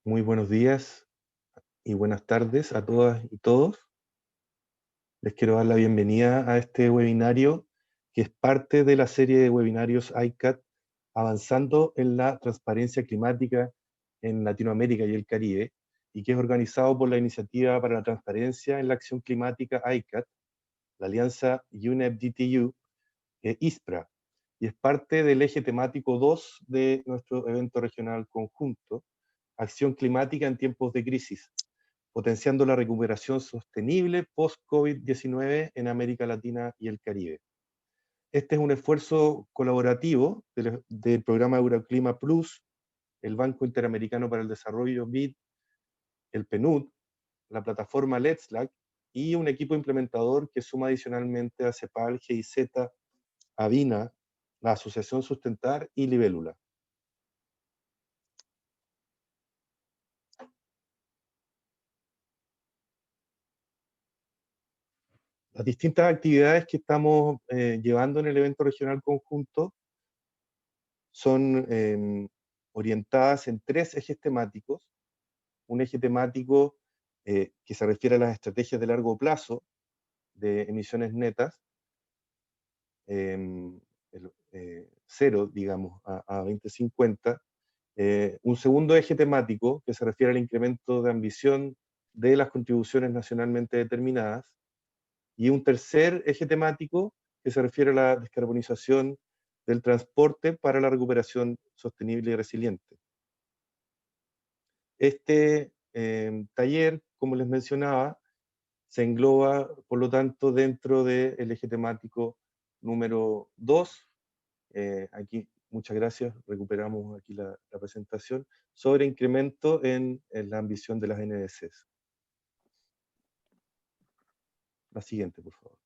Muy buenos días y buenas tardes a todas y todos. Les quiero dar la bienvenida a este webinario que es parte de la serie de webinarios ICAT avanzando en la transparencia climática en Latinoamérica y el Caribe, y que es organizado por la Iniciativa para la Transparencia en la Acción Climática ICAT, la alianza UNEP-DTU, ISPRA, y es parte del eje temático 2 de nuestro evento regional conjunto, Acción Climática en tiempos de crisis, potenciando la recuperación sostenible post-COVID-19 en América Latina y el Caribe. Este es un esfuerzo colaborativo del programa Euroclima Plus, el Banco Interamericano para el Desarrollo BID, el PNUD, la plataforma LetSlack y un equipo implementador que suma adicionalmente a CEPAL, GIZ, ABINA, la Asociación Sustentar y Libélula. Las distintas actividades que estamos llevando en el evento regional conjunto son orientadas en tres ejes temáticos. Un eje temático que se refiere a las estrategias de largo plazo de emisiones netas, cero, digamos, a 2050. Un segundo eje temático que se refiere al incremento de ambición de las contribuciones nacionalmente determinadas. Y un tercer eje temático que se refiere a la descarbonización del transporte para la recuperación sostenible y resiliente. Este taller, como les mencionaba, se engloba, por lo tanto, dentro del eje temático número 2. Aquí, muchas gracias, recuperamos aquí la presentación, sobre incremento en la ambición de las NDCs. La siguiente, por favor.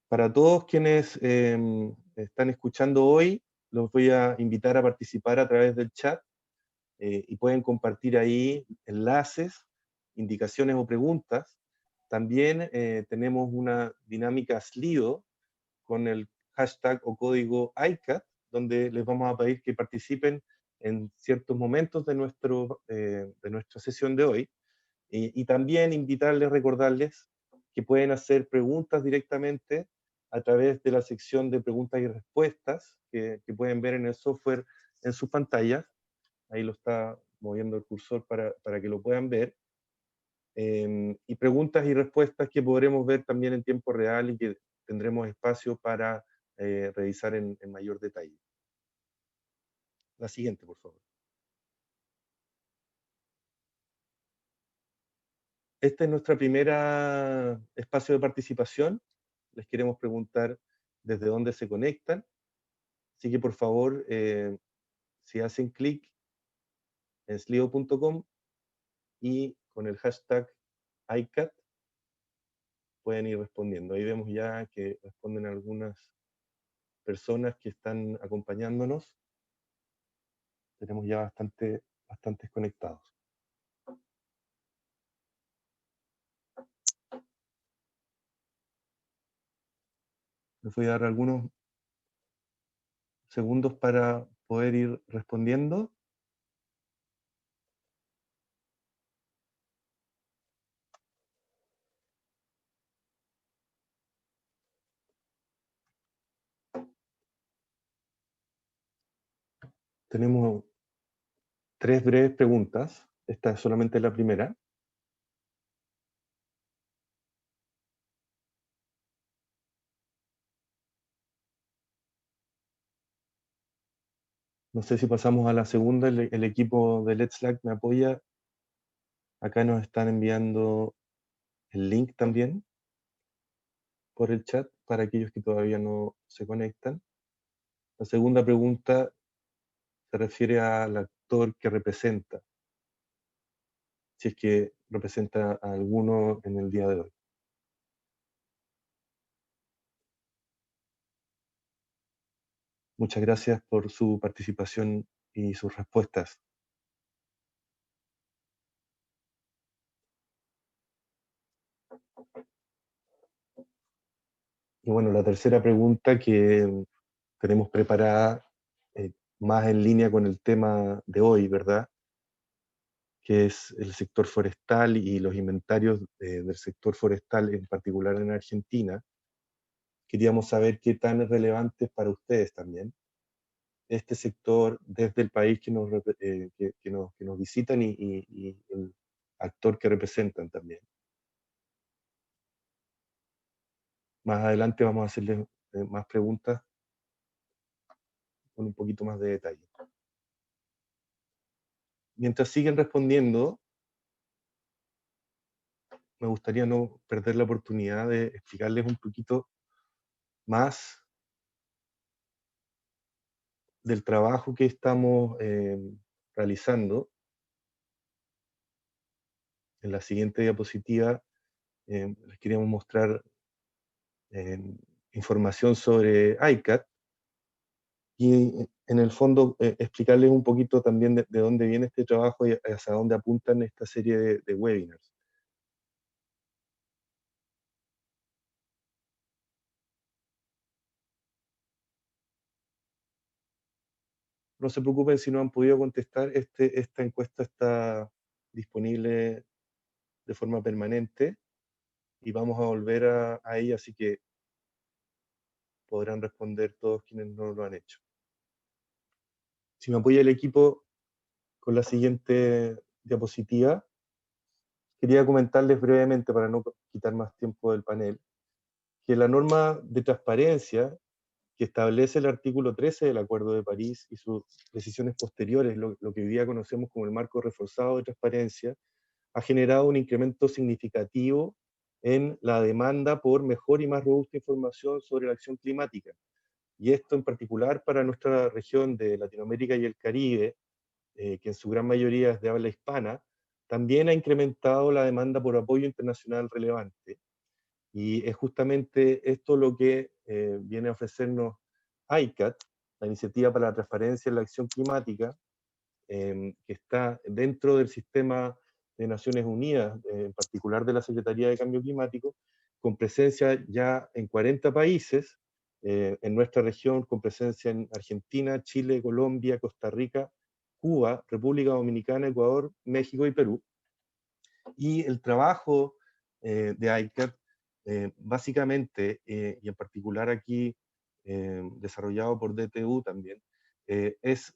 Para todos quienes están escuchando hoy, los voy a invitar a participar a través del chat y pueden compartir ahí enlaces, indicaciones o preguntas. También tenemos una dinámica Slido con el hashtag o código ICAT, donde les vamos a pedir que participen en ciertos momentos de nuestra sesión de hoy. Y también invitarles, recordarles que pueden hacer preguntas directamente a través de la sección de preguntas y respuestas que pueden ver en el software en sus pantallas. Ahí lo está moviendo el cursor para que lo puedan ver. Y preguntas y respuestas que podremos ver también en tiempo real y que tendremos espacio para revisar en mayor detalle. La siguiente, por favor. Esta es nuestra primera espacio de participación. Les queremos preguntar desde dónde se conectan. Así que por favor, si hacen clic en slido.com y con el hashtag ICAT pueden ir respondiendo. Ahí vemos ya que responden algunas personas que están acompañándonos. Tenemos ya bastantes conectados. Les voy a dar algunos segundos para poder ir respondiendo. Tenemos tres breves preguntas. Esta es solamente la primera. No sé si pasamos a la segunda. El equipo de Let's Slack me apoya. Acá nos están enviando el link también por el chat para aquellos que todavía no se conectan. La segunda pregunta se refiere al actor que representa, si es que representa a alguno en el día de hoy. Muchas gracias por su participación y sus respuestas. Y bueno, la tercera pregunta que tenemos preparada más en línea con el tema de hoy, ¿verdad? Que es el sector forestal y los inventarios del sector forestal, en particular en Argentina. Queríamos saber qué tan es relevante para ustedes también este sector desde el país que nos visitan y el actor que representan también. Más adelante vamos a hacerles más preguntas con un poquito más de detalle. Mientras siguen respondiendo, me gustaría no perder la oportunidad de explicarles un poquito más del trabajo que estamos realizando. En la siguiente diapositiva les queríamos mostrar información sobre ICAT y en el fondo explicarles un poquito también de dónde viene este trabajo y hacia dónde apuntan esta serie de webinars. No se preocupen si no han podido contestar, esta encuesta está disponible de forma permanente y vamos a volver a ella, así que podrán responder todos quienes no lo han hecho. Si me apoya el equipo con la siguiente diapositiva, quería comentarles brevemente, para no quitar más tiempo del panel, que la norma de transparencia que establece el artículo 13 del Acuerdo de París y sus decisiones posteriores, lo que hoy día conocemos como el marco reforzado de transparencia, ha generado un incremento significativo en la demanda por mejor y más robusta información sobre la acción climática. Y esto en particular para nuestra región de Latinoamérica y el Caribe, que en su gran mayoría es de habla hispana, también ha incrementado la demanda por apoyo internacional relevante. Y es justamente esto lo que viene a ofrecernos ICAT, la Iniciativa para la Transparencia en la Acción Climática, que está dentro del sistema de Naciones Unidas, en particular de la Secretaría de Cambio Climático, con presencia ya en 40 países, en nuestra región, con presencia en Argentina, Chile, Colombia, Costa Rica, Cuba, República Dominicana, Ecuador, México y Perú. Y el trabajo de ICAT, básicamente, y en particular aquí, desarrollado por DTU también, es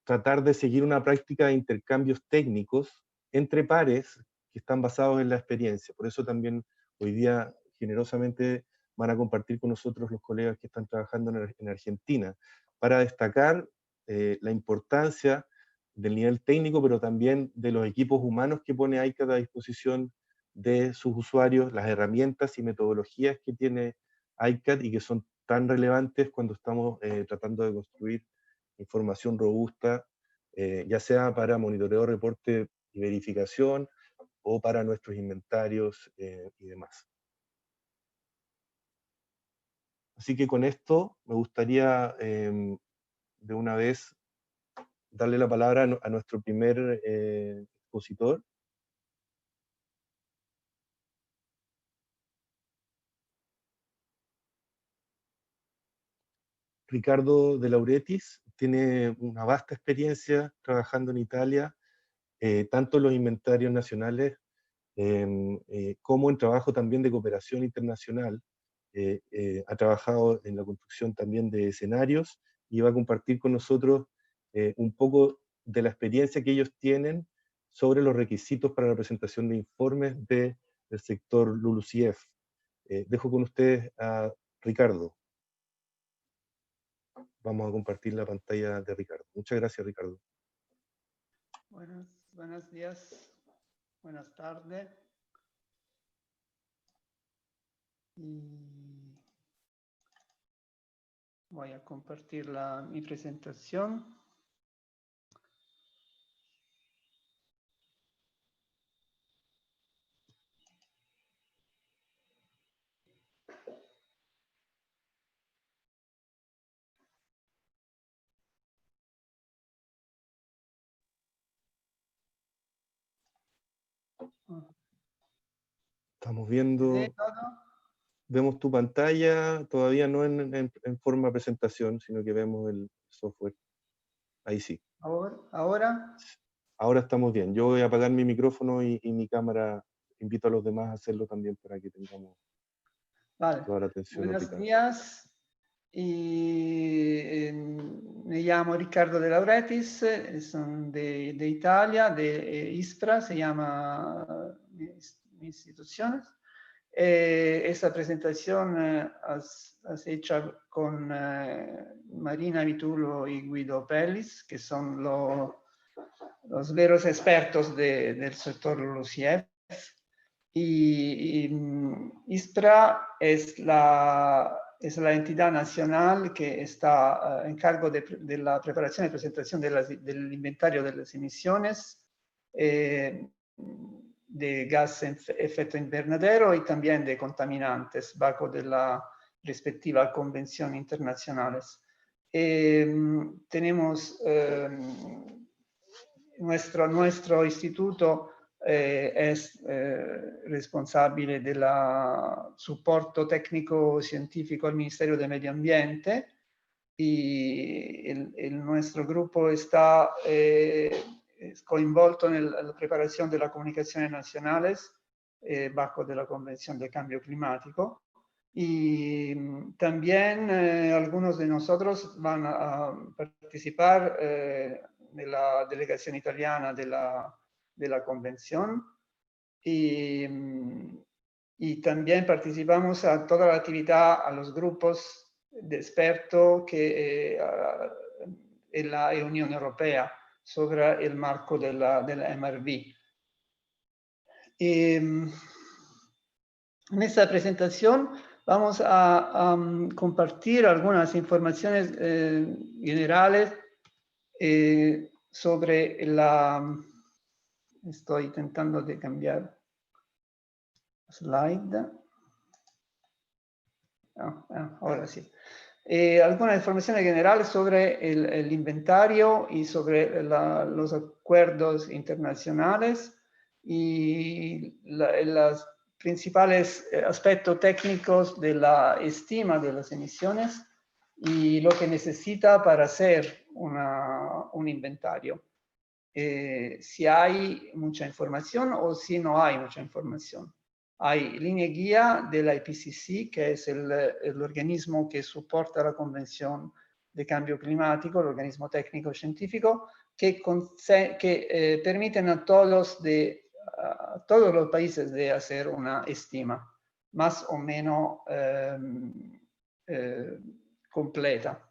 tratar de seguir una práctica de intercambios técnicos entre pares que están basados en la experiencia. Por eso también hoy día generosamente van a compartir con nosotros los colegas que están trabajando en Argentina, para destacar la importancia del nivel técnico, pero también de los equipos humanos que pone ICAT a disposición de sus usuarios, las herramientas y metodologías que tiene ICAT y que son tan relevantes cuando estamos tratando de construir información robusta, ya sea para monitoreo, reporte y verificación, o para nuestros inventarios y demás. Así que con esto me gustaría de una vez darle la palabra a nuestro primer expositor. Ricardo de Lauretis tiene una vasta experiencia trabajando en Italia, tanto en los inventarios nacionales como en trabajo también de cooperación internacional. Ha trabajado en la construcción también de escenarios y va a compartir con nosotros un poco de la experiencia que ellos tienen sobre los requisitos para la presentación de informes del sector LULUCF. Dejo con ustedes a Ricardo. Vamos a compartir la pantalla de Ricardo. Muchas gracias, Ricardo. Buenos días, buenas tardes. Y voy a compartir mi presentación. Estamos viendo, vemos tu pantalla, todavía no en forma de presentación, sino que vemos el software. Ahí sí. Ahora. Ahora estamos bien. Yo voy a apagar mi micrófono y mi cámara. Invito a los demás a hacerlo también para que tengamos Vale. toda la atención Buenos orientada. días. Me llamo Riccardo De Laurentiis, soy de Italia, de ISPRA, se llama mi institución. Esta presentación es hecha con Marina Vitulo y Guido Pellis, que son los veros expertos del sector LULUCF. Y ISPRA es la entidad nacional que está en cargo de la preparación y presentación del inventario de las emisiones de gas efecto invernadero y también de contaminantes bajo de la respectiva convención internacionales. Tenemos nuestro instituto es responsabile del supporto tecnico-científico al Ministerio del Medio Ambiente y nuestro grupo está coinvolto en la preparación de las comunicaciones nacionales bajo de la Convención de Cambio Climático. Y también algunos de nosotros van a participar de la delegación italiana de la convención y también participamos a toda la actividad, a los grupos de expertos que en la Unión Europea sobre el marco de la MRV. En esta presentación vamos a compartir algunas informaciones generales sobre estoy intentando de cambiar slide. Ahora sí. Algunas informaciones generales sobre el inventario y sobre los acuerdos internacionales y los principales aspectos técnicos de la estima de las emisiones y lo que necesita para hacer un inventario. Si hay mucha información o si no hay mucha información. Hay línea guía de la IPCC, que es el organismo que soporta la Convención de Cambio Climático, el organismo técnico científico, que permiten a todos los países de hacer una estima más o menos completa.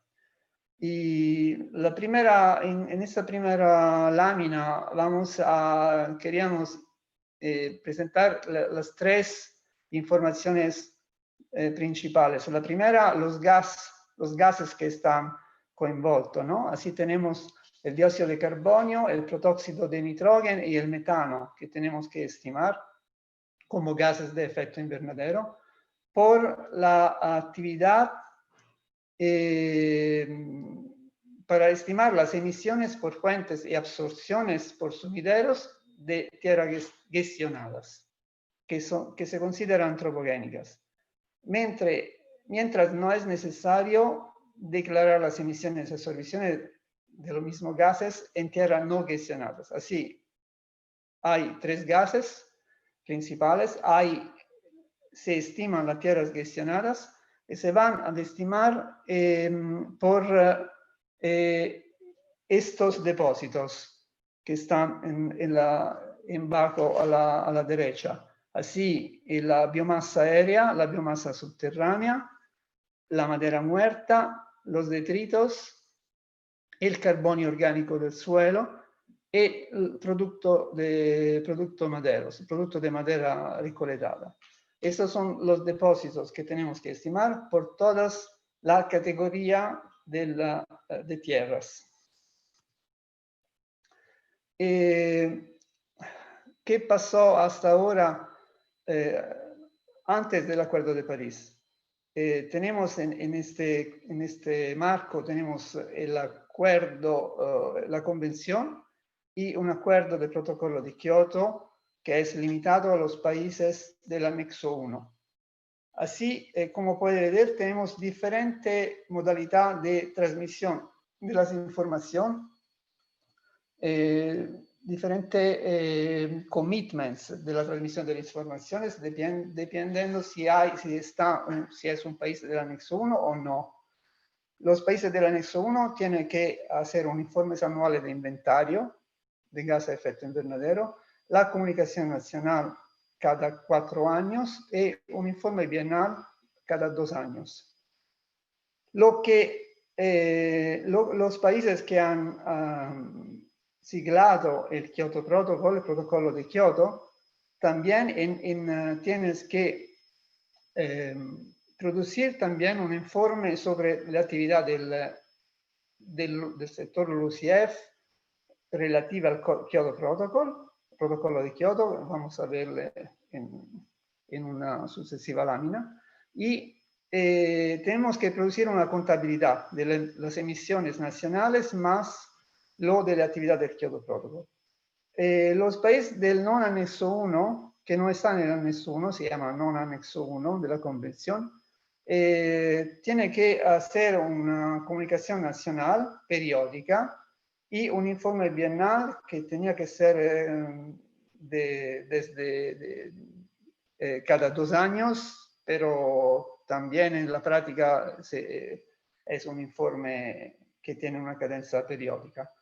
Y en esta primera lámina queríamos presentar las tres informaciones principales. La primera, los gases que están coinvoltos, ¿no? Así tenemos el dióxido de carbono, el protóxido de nitrógeno y el metano, que tenemos que estimar como gases de efecto invernadero por la actividad para estimar las emisiones por fuentes y absorciones por sumideros de tierras gestionadas, que se consideran antropogénicas, mientras no es necesario declarar las emisiones y absorciones de los mismos gases en tierras no gestionadas. Así, hay tres gases principales, se estiman las tierras gestionadas, que se van a estimar por estos depósitos que están en bajo a la derecha. Así, la biomasa aérea, la biomasa subterránea, la madera muerta, los detritos, el carbonio orgánico del suelo y el producto de madera recolectada. Estos son los depósitos que tenemos que estimar por todas las categorías de tierras. ¿Qué pasó hasta ahora antes del Acuerdo de París? Tenemos en este marco, tenemos el acuerdo, la convención y un acuerdo de protocolo de Kioto que es limitado a los países del anexo 1. Así, como puede ver, tenemos diferentes modalidades de transmisión de las informaciones diferentes commitments de la transmisión de las informaciones dependiendo si es un país del anexo 1 o no. Los países del anexo 1 tienen que hacer un informe anual de inventario de gases de efecto invernadero, la comunicación nacional cada 4 años y un informe bienal cada 2 años. Los países que han siglado el Kyoto Protocol, el protocolo de Kyoto, también tienes que producir también un informe sobre la actividad del sector LULUCF relativa al Kyoto Protocol, protocolo de Kyoto, vamos a verle en una sucesiva lámina, y tenemos que producir una contabilidad de las emisiones nacionales más lo de la actividad del Kyoto Protocol. Los países del non anexo 1, que no están en el anexo 1, se llama non anexo 1 de la convención, tiene que hacer una comunicación nacional periódica y un informe bienal que tenía que ser desde cada 2 años, pero también en la práctica es un informe que tiene una cadencia periódica.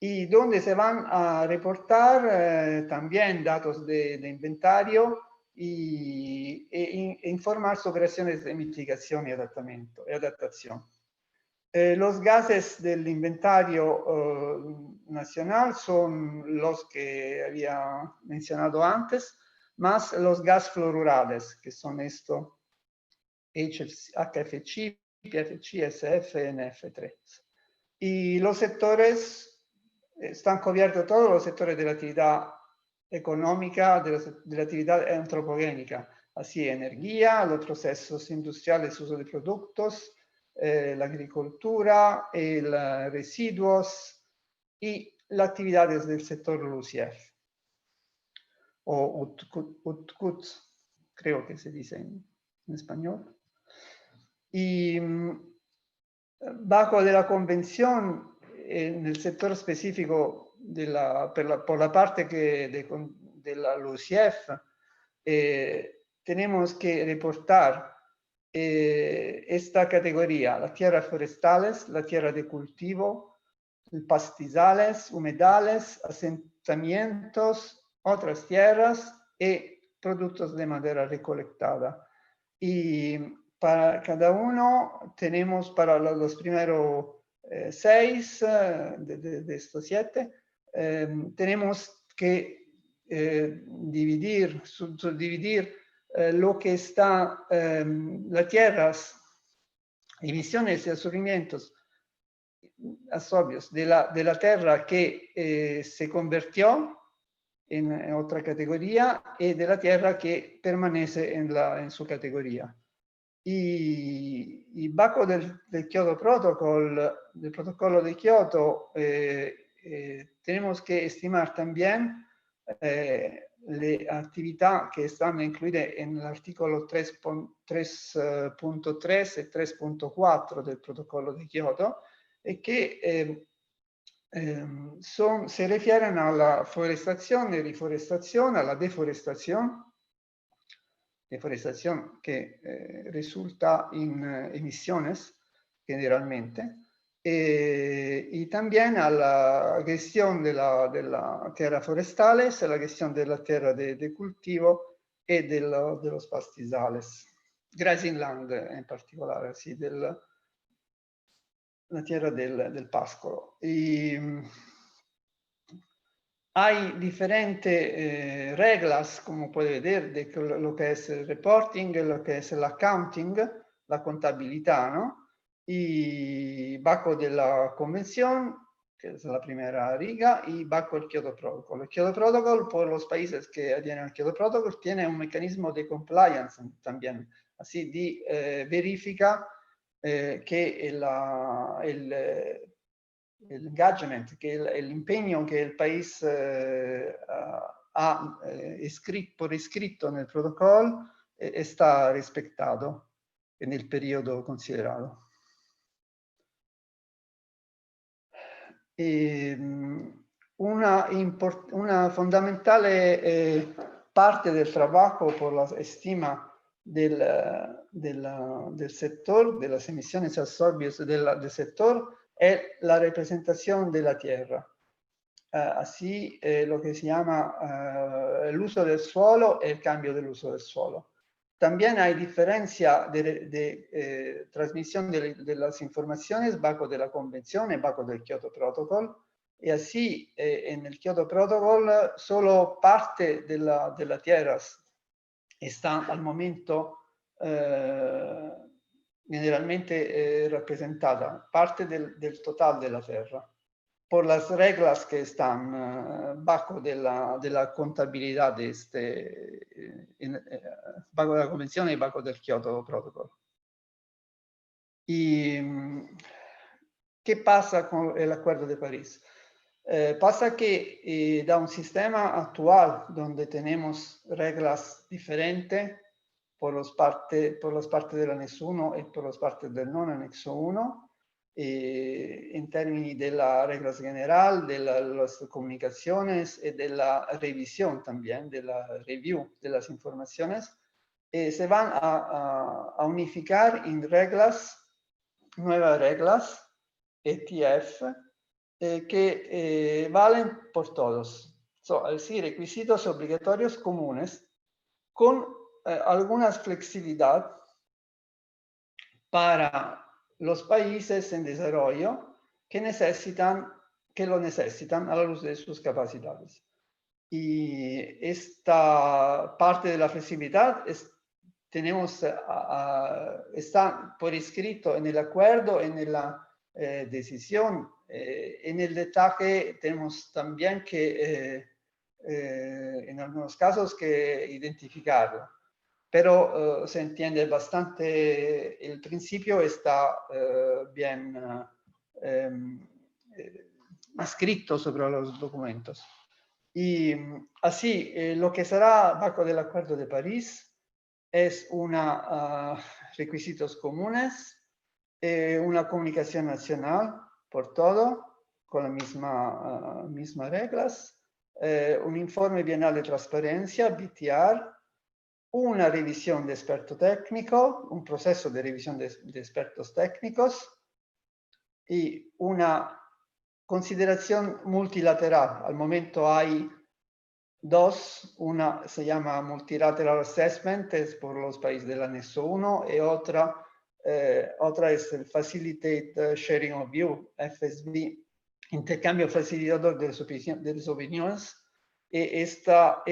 Y donde se van a reportar también datos de inventario e informar sobre acciones de mitigación y adaptación. Los gases del inventario nacional son los que había mencionado antes, más los gases fluorurales, que son esto, HFC, PFC, SF, NF3. Y los sectores están cubiertos todos los sectores de la actividad económica, de la actividad antropogénica, así energía, los procesos industriales, uso de productos, la agricultura, residuos y las actividades del sector LULUCF, o UTCUT, creo que se dice en español. Y bajo de la convención, en el sector específico por la parte de la LULUCF, tenemos que reportar esta categoría: las tierras forestales, la tierra de cultivo, pastizales, humedales, asentamientos, otras tierras y productos de madera recolectada. Y para cada uno tenemos, para los primeros 6 de estos 7, tenemos que subdividir lo que está, las tierras, emisiones y absorbimientos de la tierra que se convirtió en otra categoría y de la tierra que permanece en su categoría. Y bajo del Kyoto Protocol, del protocolo de Kyoto, tenemos que estimar también le actividad que están incluidas en el artículo 3.3 y 3.4 del protocolo de Kyoto, y que se refieren a la forestación y reforestación, a la deforestación que resulta en emisiones generalmente, y también a la gestión de la tierra forestales, a la gestión de la tierra de cultivo y de los pastizales, grazing land en particular, así la tierra del pascolo. Y hay diferentes reglas, como puede ver, de lo que es el reporting, lo que es el accounting, la contabilidad, ¿no? Y bajo de la convención, que es la primera riga, y bajo el Kyoto Protocol. El Kyoto Protocol, por los países que adhieren al Kyoto Protocol, tiene un mecanismo de compliance también, así de verifica que el engagement, que el empeño que el país ha por escrito en el protocolo está respetado en el periodo considerado. una fondamentale parte del trabajo por la estima del sector, de las emisiones absorbidas del sector, es la representación de la Tierra. Así lo que se llama el uso del suelo y el cambio del uso del suelo. También hay diferencia de transmisión de las informaciones bajo de la convención y bajo del Kyoto Protocol. Y así, en el Kyoto Protocol, solo parte de la Tierra está al momento generalmente representada, parte del total de la Tierra, por las reglas que están bajo de la contabilidad bajo la convención y bajo del Kyoto Protocol. ¿Y qué pasa con el Acuerdo de París? Pasa que da un sistema actual donde tenemos reglas diferentes por las partes del anexo 1 y por las partes del no anexo 1, en términos de la regla general, de las comunicaciones y de la revisión también, de la review de las informaciones, se van a unificar en reglas, nuevas reglas, ETF, que valen por todos. Es decir, requisitos obligatorios comunes con alguna flexibilidad para los países en desarrollo que lo necesitan a la luz de sus capacidades. Y esta parte de la flexibilidad está por escrito en el acuerdo, en la decisión. En el detalle tenemos también que, en algunos casos, que identificarlo. Pero se entiende bastante, el principio está bien escrito sobre los documentos. Y así, lo que será bajo del Acuerdo de París es requisitos comunes, una comunicación nacional por todo, con las mismas reglas, un informe bienal de transparencia, BTR, una revisión de experto técnico, un proceso de revisión de expertos técnicos y una consideración multilateral. Al momento hay dos, una se llama Multilateral Assessment, es por los países del anexo 1, y otra es el Facilitate Sharing of View, FSV, intercambio facilitador de las opiniones. Y esta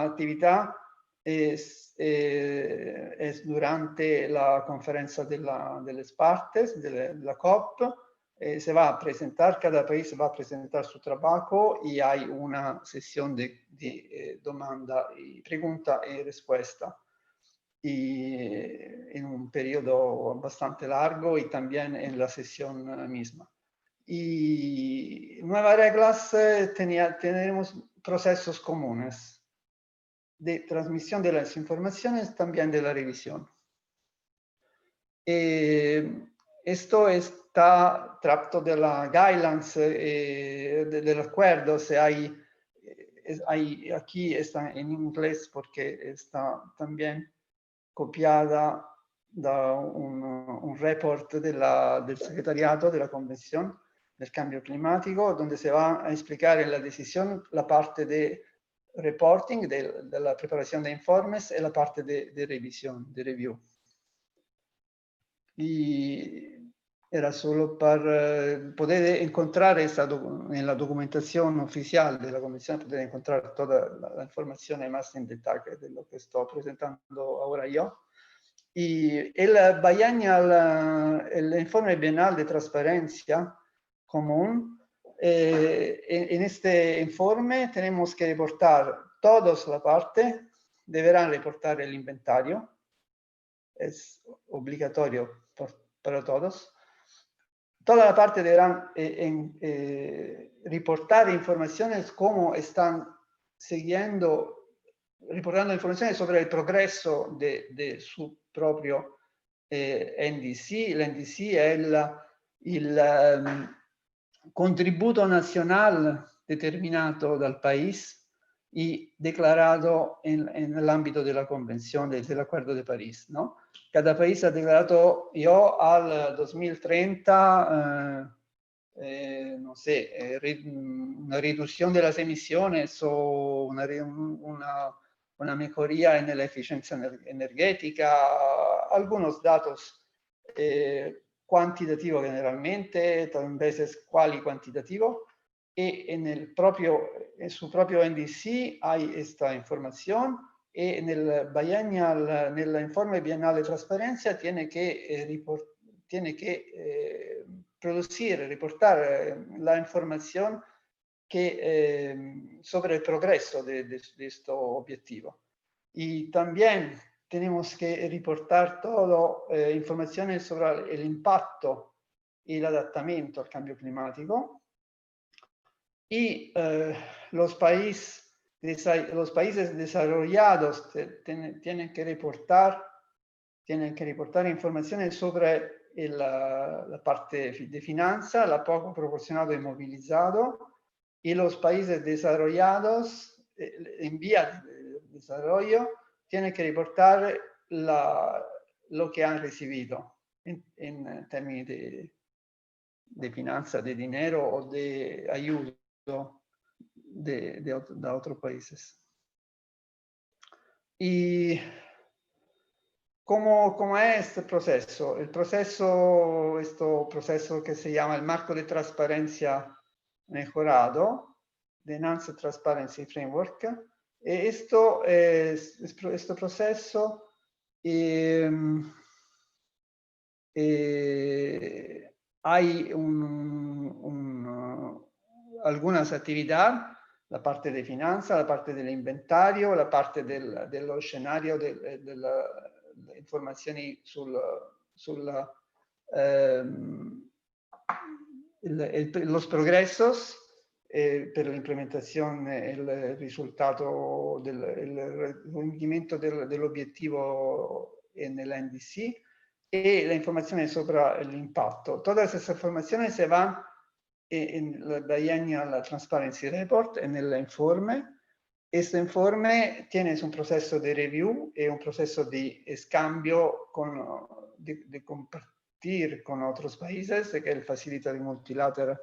actividad es durante la conferencia de las partes, de la COP. Se va a presentar, cada país va a presentar su trabajo y hay una sesión de demanda y pregunta y respuesta. Y en un periodo bastante largo y también en la sesión misma. Y nuevas reglas, tenemos procesos comunes de transmisión de las informaciones, también de la revisión. Esto está trato de la guidelines del acuerdo. Aquí está en inglés porque está también copiada da un report del secretariado de la Convención del Cambio Climático, donde se va a explicar en la decisión la parte de reporting, de la preparación de informes, y la parte de revisión, de review. Y era solo para poder encontrar en la documentación oficial de la Convención, poder encontrar toda la información más en detalle de lo que estoy presentando ahora yo. Y el informe bienal de transparencia común, en este informe tenemos que reportar todos la parte, deberán reportar el inventario, es obligatorio para todos. Toda la parte deberán reportar informaciones como están reportando informaciones sobre el progreso de su propio NDC. El NDC es el contributo nacional determinado dal país y declarado en el ámbito de la Convención del Acuerdo de París, ¿no? Cada país ha declarado, yo al 2030, no sé, una reducción de las emisiones o una mejoría en la eficiencia energética, algunos datos cuantitativos generalmente, tal veces cuali quantitativo, y en su propio NDC hay esta información, y en el informe bienal de transparencia tiene que producir, reportar la información sobre el progreso de este objetivo. Y también tenemos que reportar todo informaciones sobre el impacto y el adaptamiento al cambio climático. Y los países desarrollados tienen que reportar informaciones sobre la parte de finanza, la poco proporcionado y movilizado, y los países desarrollados en vía de desarrollo tienen que reportar lo que han recibido en términos de finanza, de dinero o de ayuda de otros países. Y ¿cómo es este proceso? Este proceso que se llama el marco de transparencia mejorado, the Enhanced Transparency Framework. Este proceso hay algunas actividades, la parte de finanzas, la parte del inventario, la parte dello scenario delle informazioni los progresos per l'implementazione, il risultato del raggiungimento dell'obiettivo nell'NDC e la informazione sopra l'impatto. Todas esas informaciones se van en el Biennial Transparency Report, en el informe. Este informe tiene un proceso de review y un proceso de cambio de compartir con otros países, que es el Facilitatory Multilateral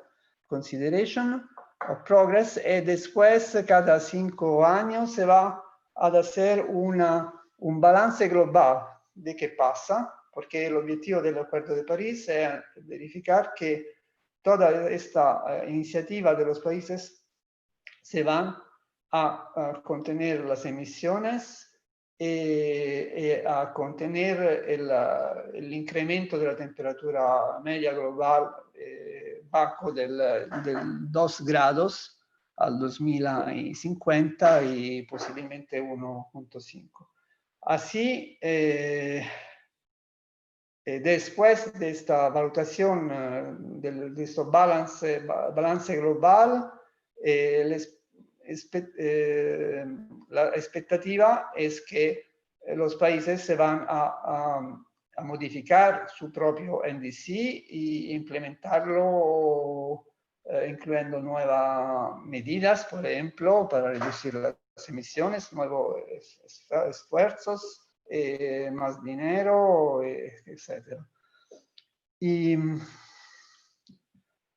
Consideration of Progress, y después, cada 5 años, se va a hacer un balance global de qué pasa, porque el objetivo del Acuerdo de París es verificar que toda esta iniciativa de los países se van a contener las emisiones y a contener el incremento de la temperatura media global bajo del 2 grados al 2050 y posiblemente 1.5. Así, después de esta valutación de este balance global, la expectativa es que los países se van a modificar su propio NDC e implementarlo, incluyendo nuevas medidas, por ejemplo, para reducir las emisiones, nuevos esfuerzos, más dinero, etc. Y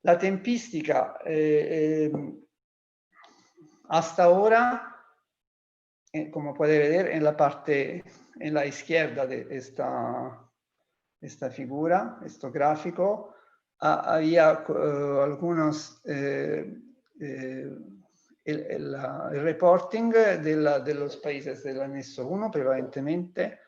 la tempistica, hasta ahora, como puede ver en la izquierda de esta figura, este gráfico, había algunos el reporting de los países del anexo 1 prevalentemente,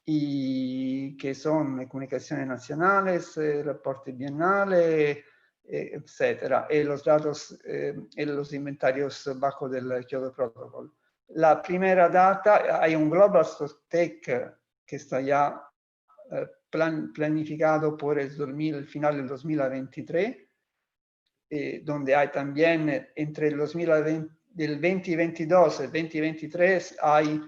y que son comunicaciones nacionales, reportes bienales, etcétera, y los datos en los inventarios bajo del Kyoto Protocol. La primera data, hay un Global Stocktake que está ya planificado por el final del 2023, donde hay también entre el 2022 y el 2023 hay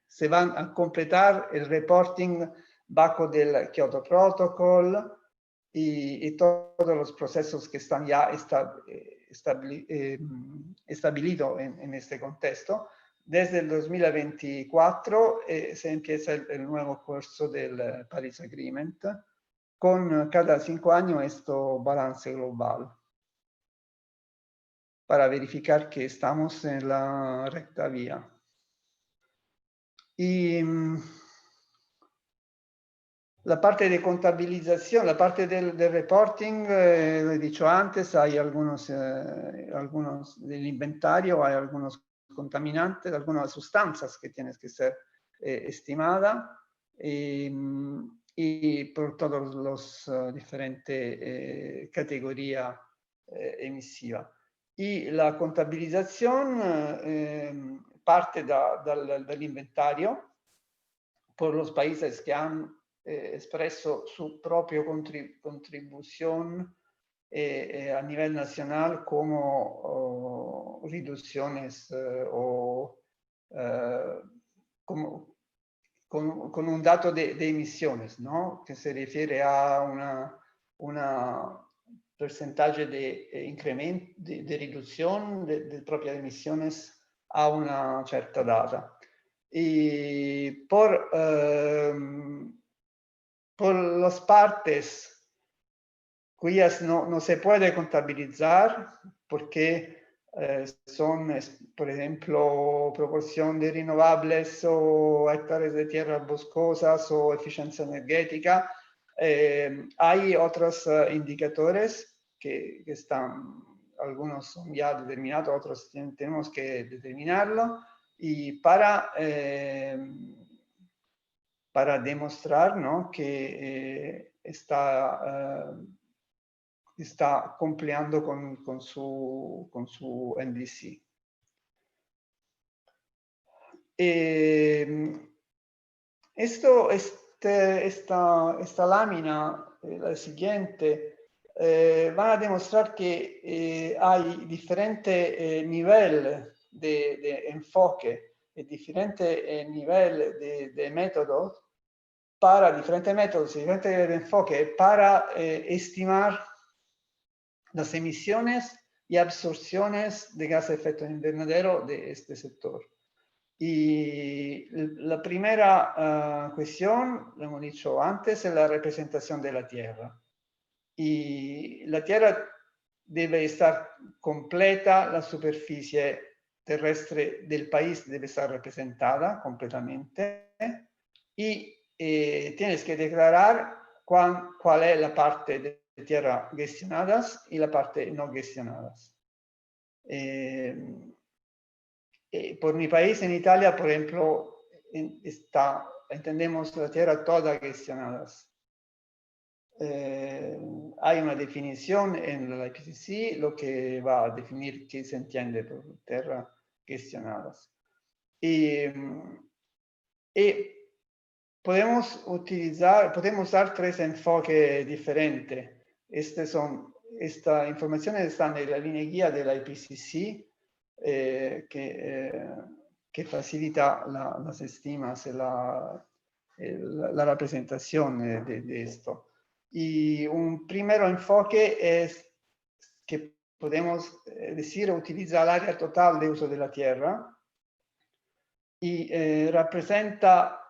se van a completar el reporting bajo del Kyoto Protocol y todos los procesos que están ya establecidos en este contexto. Desde el 2024 se empieza el nuevo curso del Paris Agreement, con cada 5 años esto balance global, para verificar que estamos en la recta vía. Y la parte de contabilización, la parte del reporting, lo he dicho antes, hay algunos del inventario, hay algunos contaminantes, algunas sustancias que tienen que ser estimadas, y por todas las diferentes categorías emisivas. Y la contabilización parte del inventario por los países que han expreso su propia contribución a nivel nacional como reducciones con un dato de emisiones, ¿no? Que se refiere a una porcentaje de incremento, de reducción de propias emisiones a una cierta data. Y por las partes cuyas no se puede contabilizar porque son, por ejemplo, proporción de renovables o hectáreas de tierras boscosas o eficiencia energética. Hay otros indicadores que están, algunos son ya determinados, otros tenemos que determinarlo, y para demostrar, ¿no?, que está cumpliendo con su NDC. Esta lámina, la siguiente, van a demostrar que hay diferentes niveles de enfoque y diferentes niveles de métodos, para diferentes métodos y diferentes niveles de enfoque para estimar las emisiones y absorciones de gases de efecto invernadero de este sector. Y la primera cuestión, lo hemos dicho antes, es la representación de la Tierra. Y la Tierra debe estar completa, la superficie terrestre del país debe estar representada completamente, y tienes que declarar cuál es la parte de tierra gestionadas y la parte no gestionadas. Por mi país, en Italia, por ejemplo, entendemos la tierra toda gestionadas. Hay una definición en la IPCC, lo que va a definir qué se entiende por tierra gestionadas. Y podemos usar tres enfoques diferentes. Estas informaciones están en la línea guía de la IPCC, que facilita las estimas y la representación de esto. Y un primer enfoque es que podemos decir utiliza el área total de uso de la tierra, y representa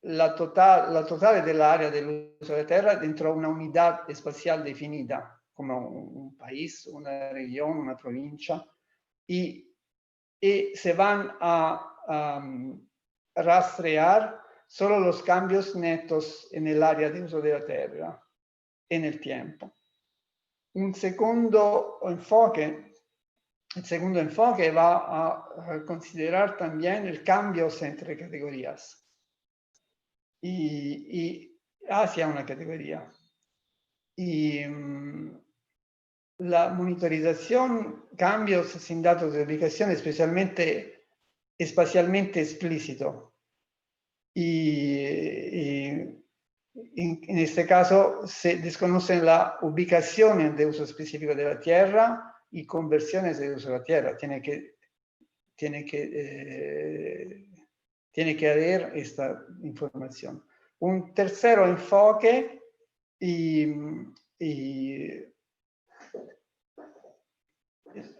la totale dell'area dell'uso della terra dentro una unidad espacial definida, come un país, una región, una provincia, y se van a rastrear solo los cambios netos en el área de uso de la tierra en el tiempo. El segundo enfoque va a considerar también el cambio entre categorías y hacia una categoría. Y la monitorización, cambios sin datos de ubicación, especialmente espacialmente explícito. Y en este caso se desconocen la ubicación de uso específico de la tierra y conversiones de uso de la tierra. Tiene que haber esta información. Un tercer enfoque Y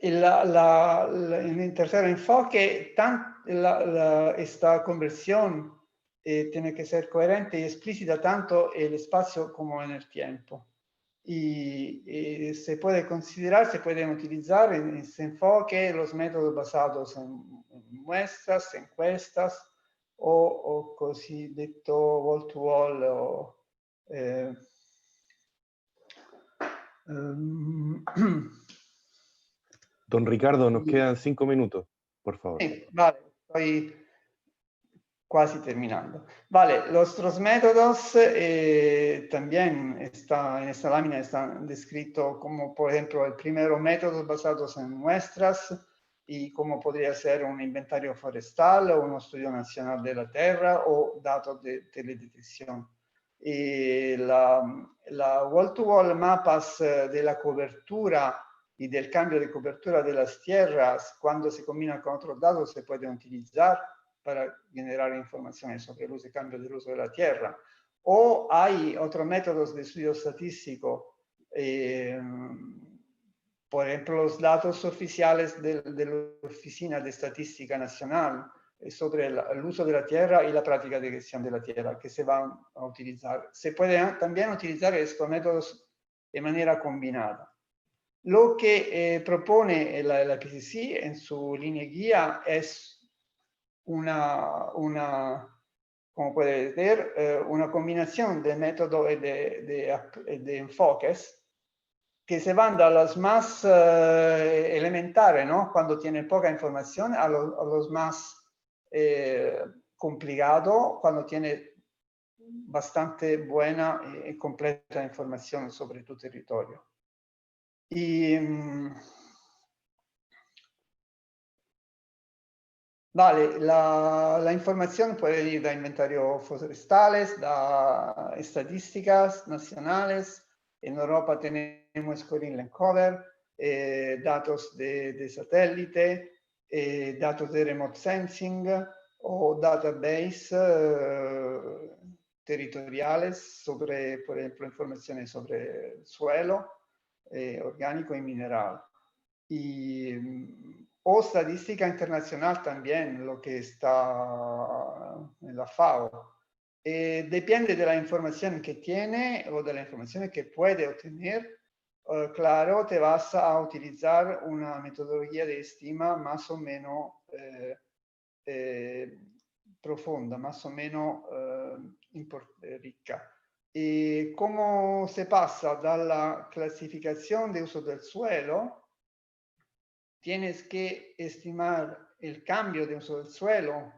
en el tercer enfoque, esta conversión tiene que ser coherente y explícita tanto en el espacio como en el tiempo. Y se puede considerar, se pueden utilizar en este enfoque los métodos basados en muestras, encuestas o cosiddetto wall-to-wall o Don Ricardo, nos quedan 5 minutos, por favor. sí, vale, estoy casi terminando. Vale, los otros métodos también en esta lámina están descritos como, por ejemplo, el primero, métodos basados en muestras y cómo podría ser un inventario forestal o un estudio nacional de la tierra o datos de teledetección. Y la wall-to-wall mapas de la cobertura y del cambio de cobertura de las tierras, cuando se combina con otros datos, se pueden utilizar para generar informaciones sobre el uso y cambio del uso de la tierra. O hay otros métodos de estudio estadístico, por ejemplo, los datos oficiales de la Oficina de Estadística Nacional sobre el uso de la tierra y la práctica de gestión de la tierra que se van a utilizar. Se pueden también utilizar estos métodos de manera combinada. Lo que propone la PCC en su línea guía es como puede ver, una combinación de métodos y de enfoques que se van de los más elementales, ¿no? Cuando tienen poca información, a los más complicados, cuando tiene bastante buena y completa información sobre tu territorio. Y vale, la información puede ir da inventarios forestales, da estadísticas nacionales. En Europa tenemos Corinne Land Cover, datos de satélite, datos de remote sensing o database territoriales sobre, por ejemplo, informaciones sobre el suelo orgánico y mineral. Y o estadística internacional también, lo que está en la FAO. Depende de la información que tiene o de la información que puede obtener. Claro, te vas a utilizar una metodología de estima más o menos profunda, más o menos rica. Y cómo se pasa de la clasificación de uso del suelo, tienes que estimar el cambio de uso del suelo,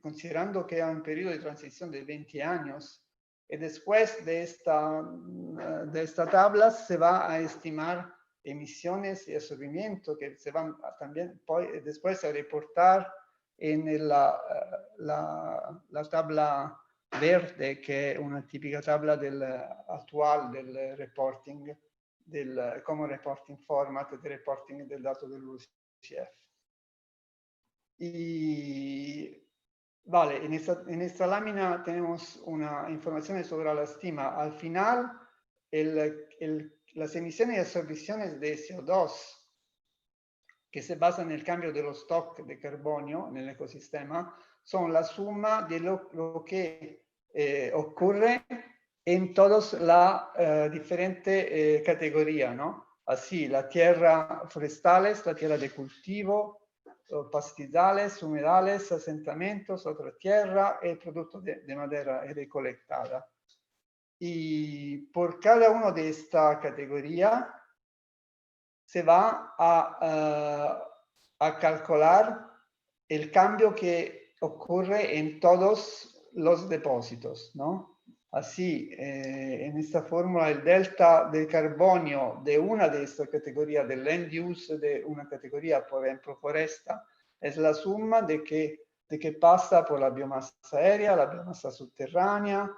considerando que hay un periodo de transición de 20 años. Y después de esta tabla se va a estimar emisiones y absorbimiento que se van también después a reportar en la tabla verde, que es una típica tabla actual del reporting, como reporting format de reporting del dato del UCF. Y vale, en esta lámina tenemos una información sobre la estima. Al final, las emisiones y absorciones de CO2 que se basan en el cambio de los stock de carbonio en el ecosistema son la suma de lo que ocurre en todas las diferentes categorías, ¿no? Así, la tierra forestales, la tierra de cultivo, pastizales, humedales, asentamientos, otra tierra, el producto de madera recolectada. Y por cada una de estas categorías se va a calcular el cambio que ocurre en todos los depósitos, ¿no? Así, en esta fórmula, el delta del carbonio de una de estas categorías, del land use de una categoría, por ejemplo, foresta, es la suma de que pasa por la biomasa aérea, la biomasa subterránea,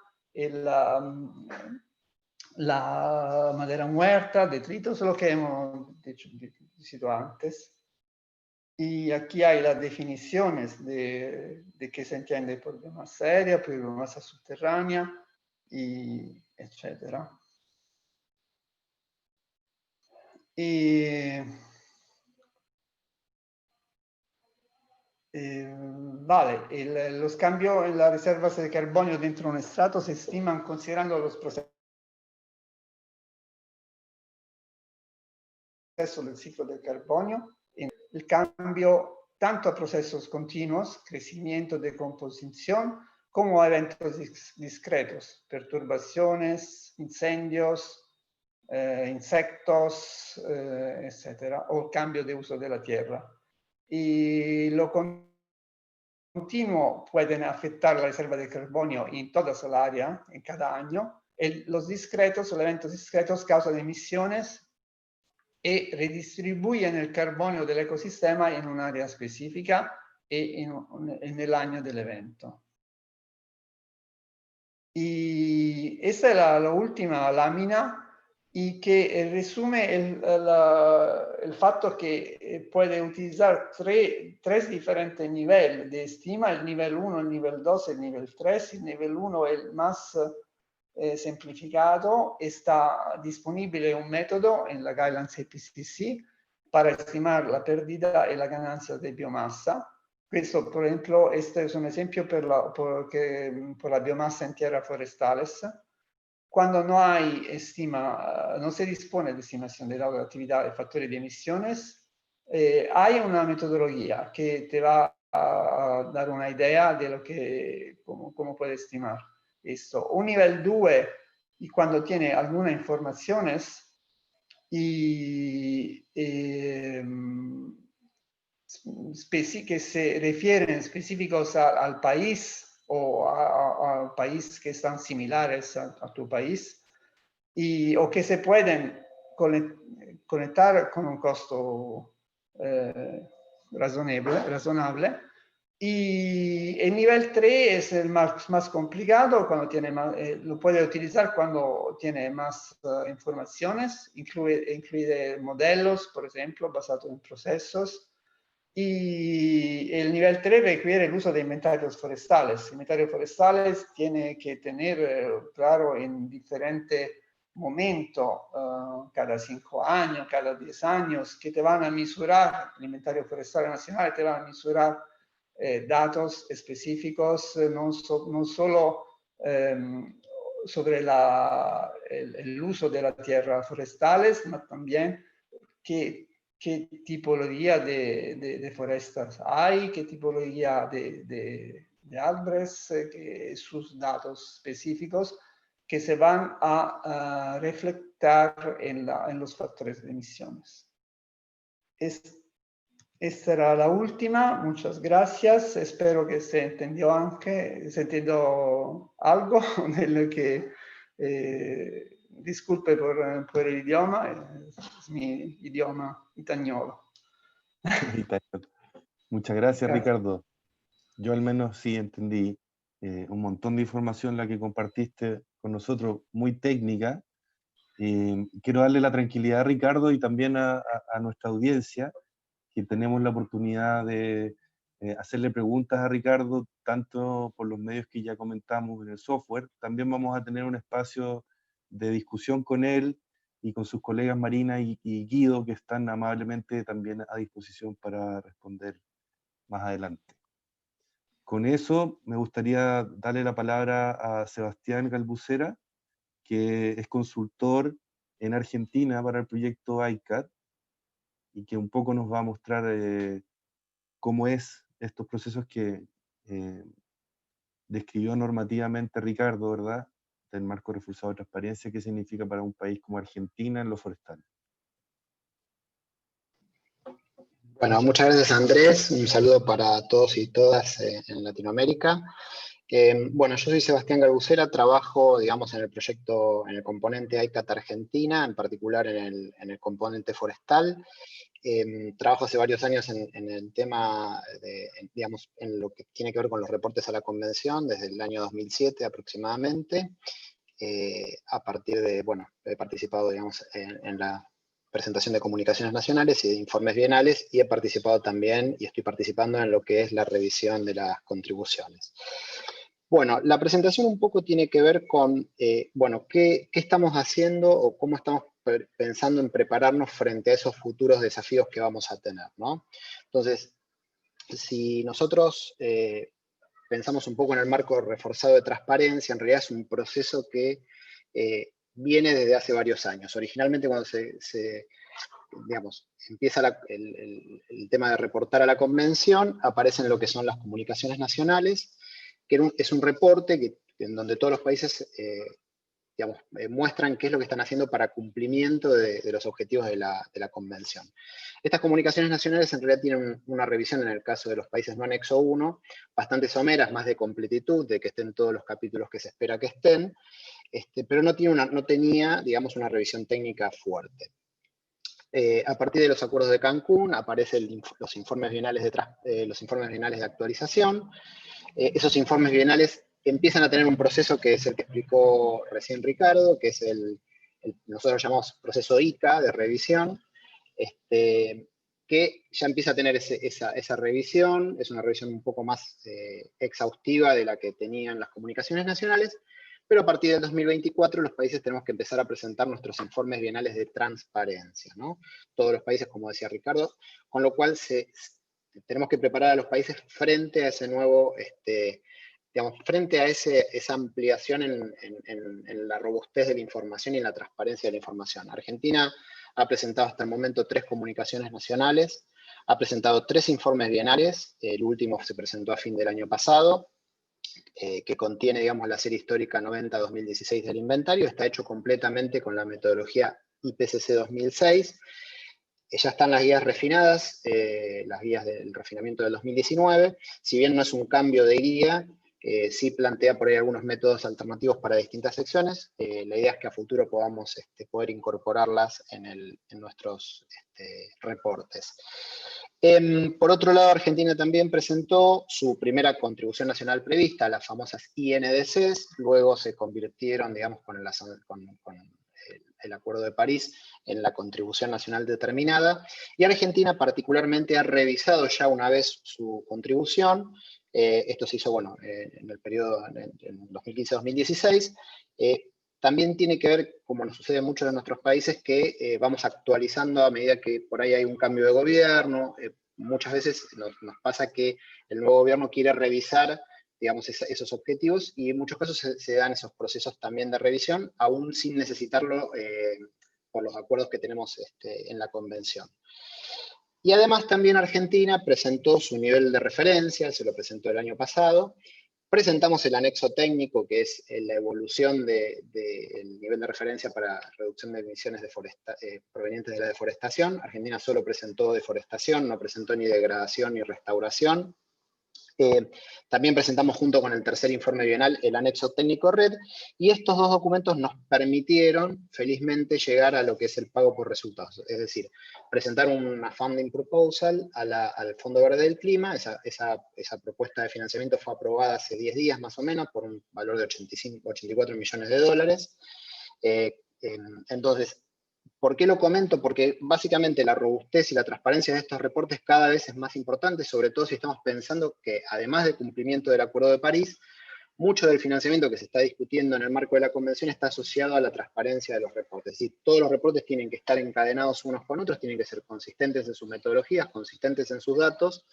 la madera muerta, detritos, lo que hemos dicho antes. Y aquí hay las definiciones de qué se entiende por biomasa aérea, por biomasa subterránea, y etcétera. Vale, los cambios en las reservas de carbonio dentro de un estrato se estiman considerando los procesos del ciclo del carbonio, el cambio tanto a procesos continuos, crecimiento, decomposición, como a eventos discretos, perturbaciones, incendios, insectos, etcétera, o el cambio de uso de la tierra. Y lo continuo pueden afectar la reserva de carbonio en toda el área, en cada año. Los discretos, los eventos discretos causan emisiones y redistribuyen el carbonio del ecosistema en un área específica y en el año del evento. Y esta es la última lámina y que resume el facto que puede utilizar tres diferentes niveles de estima, el nivel 1, el nivel 2, el nivel 3. El nivel 1 es el más semplificado. Está disponible un método en la Guidelines IPCC para estimar la pérdida y la ganancia de biomasa. Questo, por ejemplo, este es un esempio por la biomasa en tierras forestales. Cuando no hay estima, no se dispone de estimación de la relatividad de factores de emisiones, hay una metodología que te va a dar una idea de cómo puede estimar esto. Un nivel 2, y cuando tiene algunas informaciones que se refieren específicos al país o al país que están similares a tu país, o que se pueden conectar con un costo razonable. Y el nivel 3 es el más complicado, lo puede utilizar cuando tiene más informaciones, incluye modelos, por ejemplo, basados en procesos. Y el nivel 3 requiere el uso de inventarios forestales. Inventarios forestales tiene que tener claro en diferentes momentos, cada 5 años, cada 10 años, que te van a mesurar, el inventario forestal nacional te va a mesurar datos específicos, no solo sobre el uso de las tierras forestales, sino también qué tipología de forestas hay, qué tipología de árboles, sus datos específicos que se van a reflejar en los factores de emisiones. Esta era la última, muchas gracias, espero que se entendió algo de lo que, disculpe por el idioma, es mi idioma italiano. Muchas gracias, Ricardo. Yo al menos sí entendí un montón de información la que compartiste con nosotros, muy técnica. Quiero darle la tranquilidad a Ricardo y también a nuestra audiencia, que tenemos la oportunidad de hacerle preguntas a Ricardo, tanto por los medios que ya comentamos en el software. También vamos a tener un espacio de discusión con él y con sus colegas Marina y Guido, que están amablemente también a disposición para responder más adelante. Con eso me gustaría darle la palabra a Sebastián Galbucera, que es consultor en Argentina para el proyecto ICAT y que un poco nos va a mostrar cómo es estos procesos que describió normativamente Ricardo, ¿verdad? Del marco reforzado de transparencia, qué significa para un país como Argentina en lo forestal. Bueno, muchas gracias, Andrés. Un saludo para todos y todas en Latinoamérica. Bueno, yo soy Sebastián Galbucera, trabajo, digamos, en el proyecto, en el componente ICAT Argentina, en particular en el componente forestal. Trabajo hace varios años en el tema, digamos, en lo que tiene que ver con los reportes a la convención, desde el año 2007 aproximadamente. A partir de, bueno, he participado, digamos, en la presentación de comunicaciones nacionales y de informes bienales, y he participado también, y estoy participando en lo que es la revisión de las contribuciones. Bueno, la presentación un poco tiene que ver con, bueno, qué estamos haciendo o cómo estamos pensando en prepararnos frente a esos futuros desafíos que vamos a tener, ¿no? Entonces, si nosotros pensamos un poco en el marco reforzado de transparencia, en realidad es un proceso que viene desde hace varios años. Originalmente cuando digamos, empieza el tema de reportar a la convención, aparecen lo que son las comunicaciones nacionales, que es un reporte en donde todos los países digamos, muestran qué es lo que están haciendo para cumplimiento de los objetivos de la convención. Estas comunicaciones nacionales en realidad tienen una revisión en el caso de los países no anexo 1, bastante someras, más de completitud, de que estén todos los capítulos que se espera que estén, pero no tenía, digamos, una revisión técnica fuerte. A partir de los acuerdos de Cancún aparecen los informes bienales de actualización. Esos informes bienales empiezan a tener un proceso que es el que explicó recién Ricardo, que es nosotros llamamos proceso ICA de revisión, que ya empieza a tener esa revisión, es una revisión un poco más exhaustiva de la que tenían las comunicaciones nacionales, pero a partir del 2024 los países tenemos que empezar a presentar nuestros informes bienales de transparencia, ¿no? Todos los países, como decía Ricardo, con lo cual tenemos que preparar a los países frente a ese nuevo, digamos, frente a esa ampliación en la robustez de la información y en la transparencia de la información. Argentina ha presentado hasta el momento 3 comunicaciones nacionales, ha presentado 3 informes bienales, el último se presentó a fin del año pasado, que contiene, digamos, la serie histórica 90-2016 del inventario, está hecho completamente con la metodología IPCC 2006, ya están las guías refinadas, las guías del refinamiento del 2019, si bien no es un cambio de guía, sí plantea por ahí algunos métodos alternativos para distintas secciones, la idea es que a futuro podamos poder incorporarlas en nuestros reportes. Por otro lado, Argentina también presentó su primera contribución nacional prevista, las famosas INDCs, luego se convirtieron, digamos, con el Acuerdo de París en la contribución nacional determinada, y Argentina particularmente ha revisado ya una vez su contribución, esto se hizo, bueno, en el periodo en 2015-2016, también tiene que ver, como nos sucede en muchos de nuestros países, que vamos actualizando a medida que por ahí hay un cambio de gobierno. Muchas veces nos pasa que el nuevo gobierno quiere revisar, digamos, esos objetivos, y en muchos casos se dan esos procesos también de revisión, aún sin necesitarlo por los acuerdos que tenemos en la convención. Y además también Argentina presentó su nivel de referencia, se lo presentó el año pasado. Presentamos el anexo técnico, que es la evolución del nivel de referencia para reducción de emisiones provenientes de la deforestación. Argentina solo presentó deforestación, no presentó ni degradación ni restauración. También presentamos junto con el tercer informe bienal el anexo técnico red, y estos 2 documentos nos permitieron felizmente llegar a lo que es el pago por resultados, es decir, presentar una funding proposal al Fondo Verde del Clima. Esa propuesta de financiamiento fue aprobada hace 10 días más o menos por un valor de 84 millones de dólares. Entonces, ¿por qué lo comento? Porque básicamente la robustez y la transparencia de estos reportes cada vez es más importante, sobre todo si estamos pensando que, además del cumplimiento del Acuerdo de París, mucho del financiamiento que se está discutiendo en el marco de la Convención está asociado a la transparencia de los reportes. Es decir, todos los reportes tienen que estar encadenados unos con otros, tienen que ser consistentes en sus metodologías, consistentes en sus datos,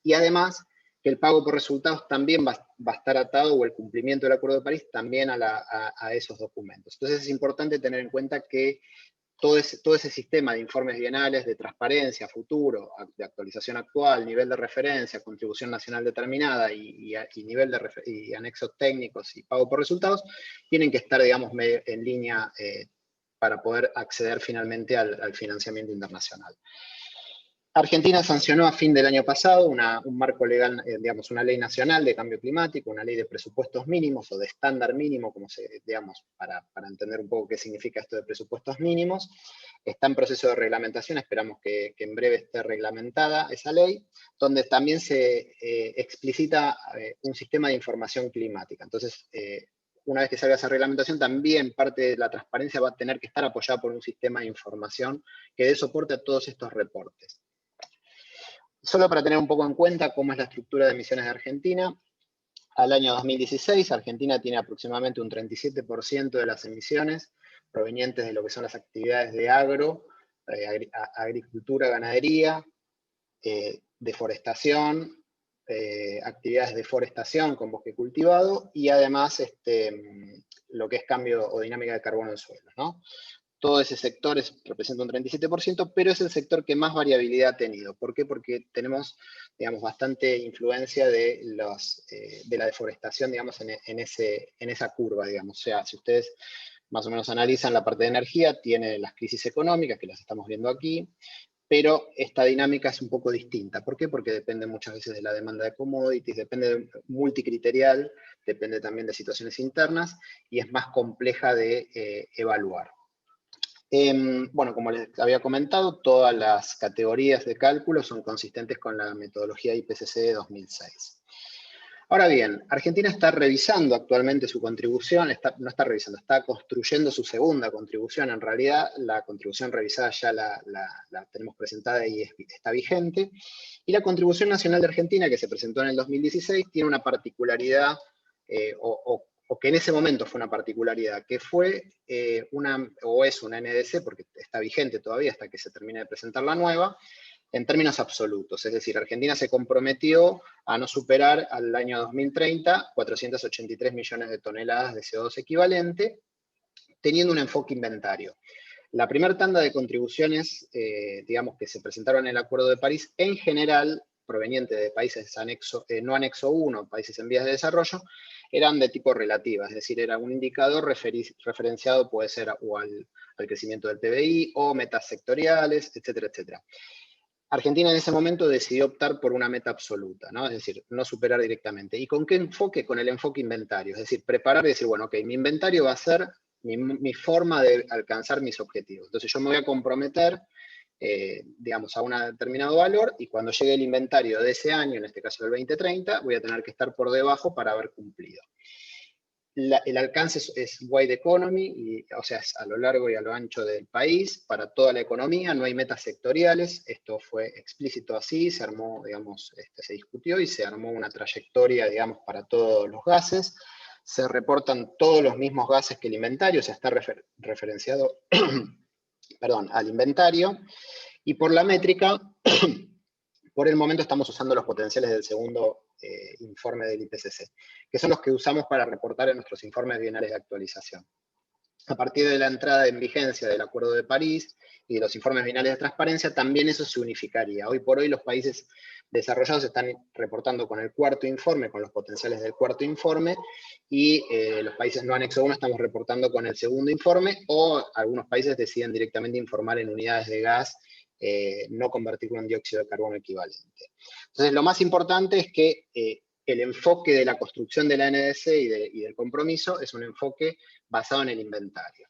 y además que el pago por resultados también va a estar atado, o el cumplimiento del Acuerdo de París, también a esos documentos. Entonces es importante tener en cuenta que todo ese sistema de informes bienales, de transparencia, futuro, de actualización actual, nivel de referencia, contribución nacional determinada y anexos técnicos y pago por resultados, tienen que estar, digamos, en línea para poder acceder finalmente al financiamiento internacional. Argentina sancionó a fin del año pasado un marco legal, digamos, una ley nacional de cambio climático, una ley de presupuestos mínimos o de estándar mínimo, digamos, para entender un poco qué significa esto de presupuestos mínimos. Está en proceso de reglamentación, esperamos que en breve esté reglamentada esa ley, donde también se explicita un sistema de información climática. Entonces, una vez que salga esa reglamentación, también parte de la transparencia va a tener que estar apoyada por un sistema de información que dé soporte a todos estos reportes. Solo para tener un poco en cuenta cómo es la estructura de emisiones de Argentina, al año 2016 Argentina tiene aproximadamente un 37% de las emisiones provenientes de lo que son las actividades de agricultura, ganadería, deforestación, actividades de forestación con bosque cultivado y además lo que es cambio o dinámica de carbono en suelos, ¿no? Todo ese sector representa un 37%, pero es el sector que más variabilidad ha tenido. ¿Por qué? Porque tenemos, digamos, bastante influencia de la deforestación, digamos, en esa curva, digamos. O sea, si ustedes más o menos analizan la parte de energía, tiene las crisis económicas, que las estamos viendo aquí, pero esta dinámica es un poco distinta. ¿Por qué? Porque depende muchas veces de la demanda de commodities, depende multicriterial, depende también de situaciones internas, y es más compleja de evaluar. Bueno, como les había comentado, todas las categorías de cálculo son consistentes con la metodología IPCC de 2006. Ahora bien, Argentina está revisando actualmente su contribución, no está revisando, está construyendo su segunda contribución. En realidad, la contribución revisada ya la tenemos presentada y está vigente. Y la contribución nacional de Argentina, que se presentó en el 2016, tiene una particularidad, o que en ese momento fue una particularidad, que fue es una NDC, porque está vigente todavía hasta que se termine de presentar la nueva, en términos absolutos. Es decir, Argentina se comprometió a no superar al año 2030 483 millones de toneladas de CO2 equivalente, teniendo un enfoque inventario. La primera tanda de contribuciones, digamos, que se presentaron en el Acuerdo de París, en general, provenientes de países no anexo 1, países en vías de desarrollo, eran de tipo relativa, es decir, era un indicador referenciado, puede ser o al crecimiento del PBI, o metas sectoriales, etcétera, etcétera. Argentina en ese momento decidió optar por una meta absoluta, ¿no? Es decir, no superar directamente. ¿Y con qué enfoque? Con el enfoque inventario, es decir, preparar y decir, bueno, ok, mi inventario va a ser mi forma de alcanzar mis objetivos. Entonces yo me voy a comprometer, digamos, a un determinado valor, y cuando llegue el inventario de ese año, en este caso del 2030, voy a tener que estar por debajo para haber cumplido. El alcance es wide economy, o sea, es a lo largo y a lo ancho del país, para toda la economía, no hay metas sectoriales. Esto fue explícito así, se armó, digamos, se discutió y se armó una trayectoria, digamos, para todos los gases. Se reportan todos los mismos gases que el inventario, o sea, está referenciado perdón, al inventario. Y por la métrica, por el momento estamos usando los potenciales del segundo informe del IPCC, que son los que usamos para reportar en nuestros informes bienales de actualización. A partir de la entrada en vigencia del Acuerdo de París y de los informes bienales de transparencia, también eso se unificaría. Hoy por hoy los países desarrollados están reportando con el cuarto informe, con los potenciales del cuarto informe, y los países no anexo 1 estamos reportando con el segundo informe, o algunos países deciden directamente informar en unidades de gas, no convertirlo en dióxido de carbono equivalente. Entonces, lo más importante es que el enfoque de la construcción de la NDC y del compromiso es un enfoque basado en el inventario.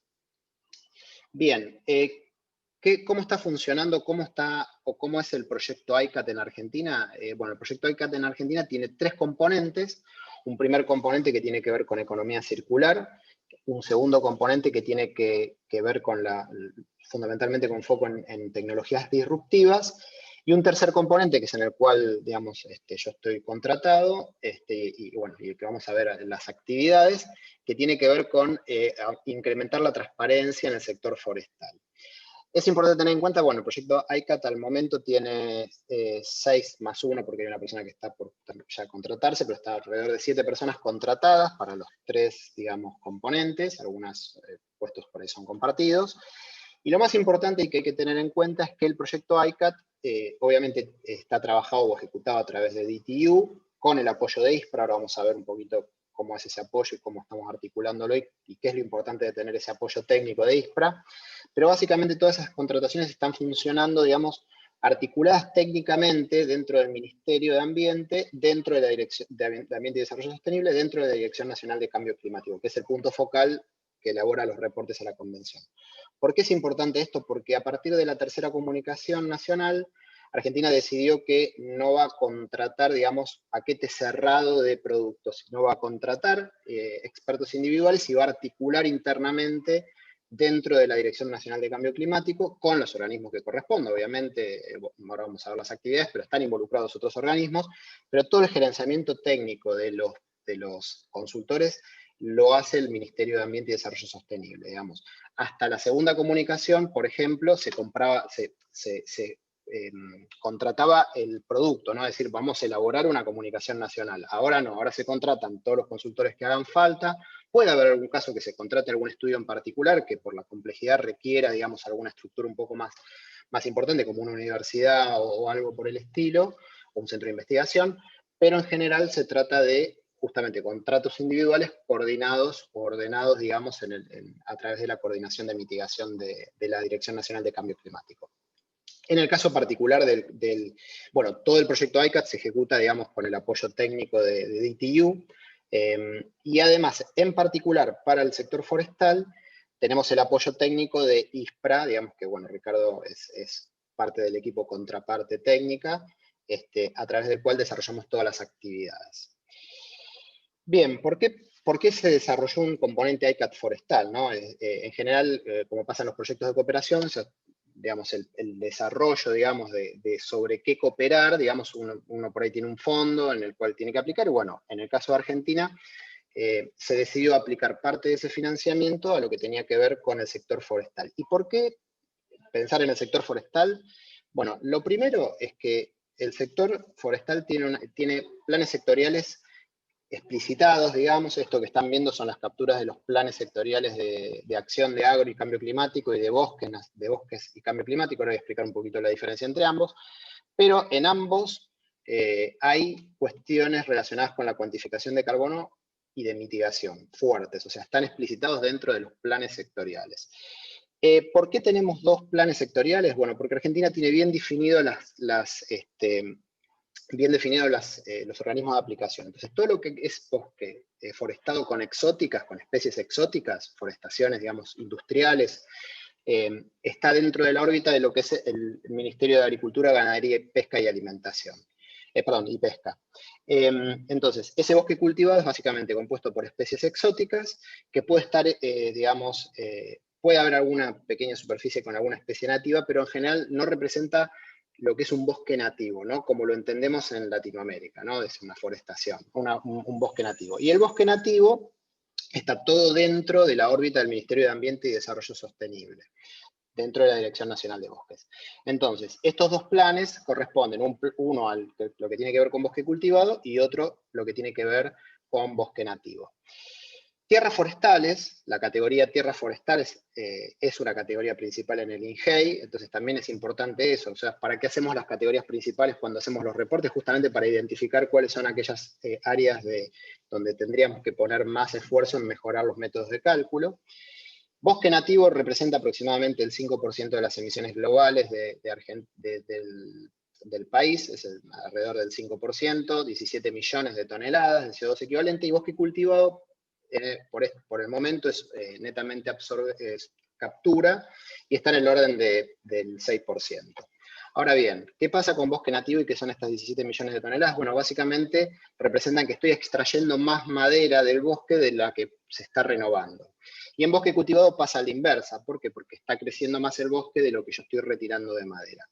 Bien, ¿cómo está funcionando? ¿Cómo es el proyecto ICAT en Argentina? Bueno, el proyecto ICAT en Argentina tiene 3 componentes. Un primer componente que tiene que ver con economía circular, un segundo componente que tiene que ver con fundamentalmente con foco en tecnologías disruptivas, y un tercer componente que es en el cual, digamos, yo estoy contratado, y bueno, y que vamos a ver las actividades, que tiene que ver con incrementar la transparencia en el sector forestal. Es importante tener en cuenta, bueno, el proyecto ICAT al momento tiene 6 más 1, porque hay una persona que está por ya contratarse, pero está alrededor de 7 personas contratadas para los 3, digamos, componentes. Algunos puestos por ahí son compartidos. Y lo más importante y que hay que tener en cuenta es que el proyecto ICAT obviamente está trabajado o ejecutado a través de DTU, con el apoyo de ISPRA. Ahora vamos a ver un poquito cómo es ese apoyo y cómo estamos articulándolo y qué es lo importante de tener ese apoyo técnico de ISPRA. Pero básicamente todas esas contrataciones están funcionando, digamos, articuladas técnicamente dentro del Ministerio de Ambiente, dentro de la Dirección de Ambiente y Desarrollo Sostenible, dentro de la Dirección Nacional de Cambio Climático, que es el punto focal que elabora los reportes a la Convención. ¿Por qué es importante esto? Porque a partir de la tercera comunicación nacional, Argentina decidió que no va a contratar, digamos, paquete cerrado de productos, sino va a contratar expertos individuales y va a articular internamente dentro de la Dirección Nacional de Cambio Climático con los organismos que correspondan. Obviamente, ahora vamos a ver las actividades, pero están involucrados otros organismos, pero todo el gerenciamiento técnico de los consultores lo hace el Ministerio de Ambiente y Desarrollo Sostenible, digamos. Hasta la segunda comunicación, por ejemplo, se contrataba el producto, ¿no? Es decir, vamos a elaborar una comunicación nacional. Ahora no, ahora se contratan todos los consultores que hagan falta. Puede haber algún caso que se contrate algún estudio en particular que por la complejidad requiera, digamos, alguna estructura un poco más importante, como una universidad o algo por el estilo, o un centro de investigación, pero en general se trata de justamente contratos individuales coordinados o ordenados, digamos, a través de la coordinación de mitigación de la Dirección Nacional de Cambio Climático. En el caso particular bueno, todo el proyecto ICAT se ejecuta, digamos, con el apoyo técnico de DTU, y además, en particular, para el sector forestal, tenemos el apoyo técnico de ISPRA, digamos que, bueno, Ricardo es parte del equipo contraparte técnica, a través del cual desarrollamos todas las actividades. Bien, ¿por qué se desarrolló un componente ICAT forestal, ¿no? En general, como pasa en los proyectos de cooperación, digamos, el desarrollo, digamos, de sobre qué cooperar, digamos, uno por ahí tiene un fondo en el cual tiene que aplicar, y bueno, en el caso de Argentina, se decidió aplicar parte de ese financiamiento a lo que tenía que ver con el sector forestal. ¿Y por qué pensar en el sector forestal? Bueno, lo primero es que el sector forestal tiene planes sectoriales explicitados, digamos. Esto que están viendo son las capturas de los planes sectoriales de acción de agro y cambio climático y de bosques y cambio climático. Ahora voy a explicar un poquito la diferencia entre ambos, pero en ambos hay cuestiones relacionadas con la cuantificación de carbono y de mitigación fuertes, o sea, están explicitados dentro de los planes sectoriales. ¿Por qué tenemos dos planes sectoriales? Bueno, porque Argentina tiene bien definido los organismos de aplicación. Entonces, todo lo que es bosque forestado con exóticas, con especies exóticas, forestaciones, digamos, industriales, está dentro de la órbita de lo que es el Ministerio de Agricultura, Ganadería, Pesca y Alimentación. Y pesca. Entonces, ese bosque cultivado es básicamente compuesto por especies exóticas, que puede estar, digamos, puede haber alguna pequeña superficie con alguna especie nativa, pero en general no representa lo que es un bosque nativo, ¿no? Como lo entendemos en Latinoamérica, ¿no? Es una forestación, un bosque nativo. Y el bosque nativo está todo dentro de la órbita del Ministerio de Ambiente y Desarrollo Sostenible, dentro de la Dirección Nacional de Bosques. Entonces, estos dos planes corresponden, uno a lo que tiene que ver con bosque cultivado y otro lo que tiene que ver con bosque nativo. Tierras forestales, la categoría tierras forestales es una categoría principal en el INGEI, entonces también es importante eso, o sea, ¿para qué hacemos las categorías principales cuando hacemos los reportes? Justamente para identificar cuáles son aquellas áreas donde tendríamos que poner más esfuerzo en mejorar los métodos de cálculo. Bosque nativo representa aproximadamente el 5% de las emisiones globales del país, es alrededor del 5%, 17 millones de toneladas de CO2 equivalente, y bosque cultivado por el momento es netamente captura y está en el orden del 6%. Ahora bien, ¿qué pasa con bosque nativo y qué son estas 17 millones de toneladas? Bueno, básicamente representan que estoy extrayendo más madera del bosque de la que se está renovando. Y en bosque cultivado pasa a la inversa. ¿Por qué? Porque está creciendo más el bosque de lo que yo estoy retirando de madera.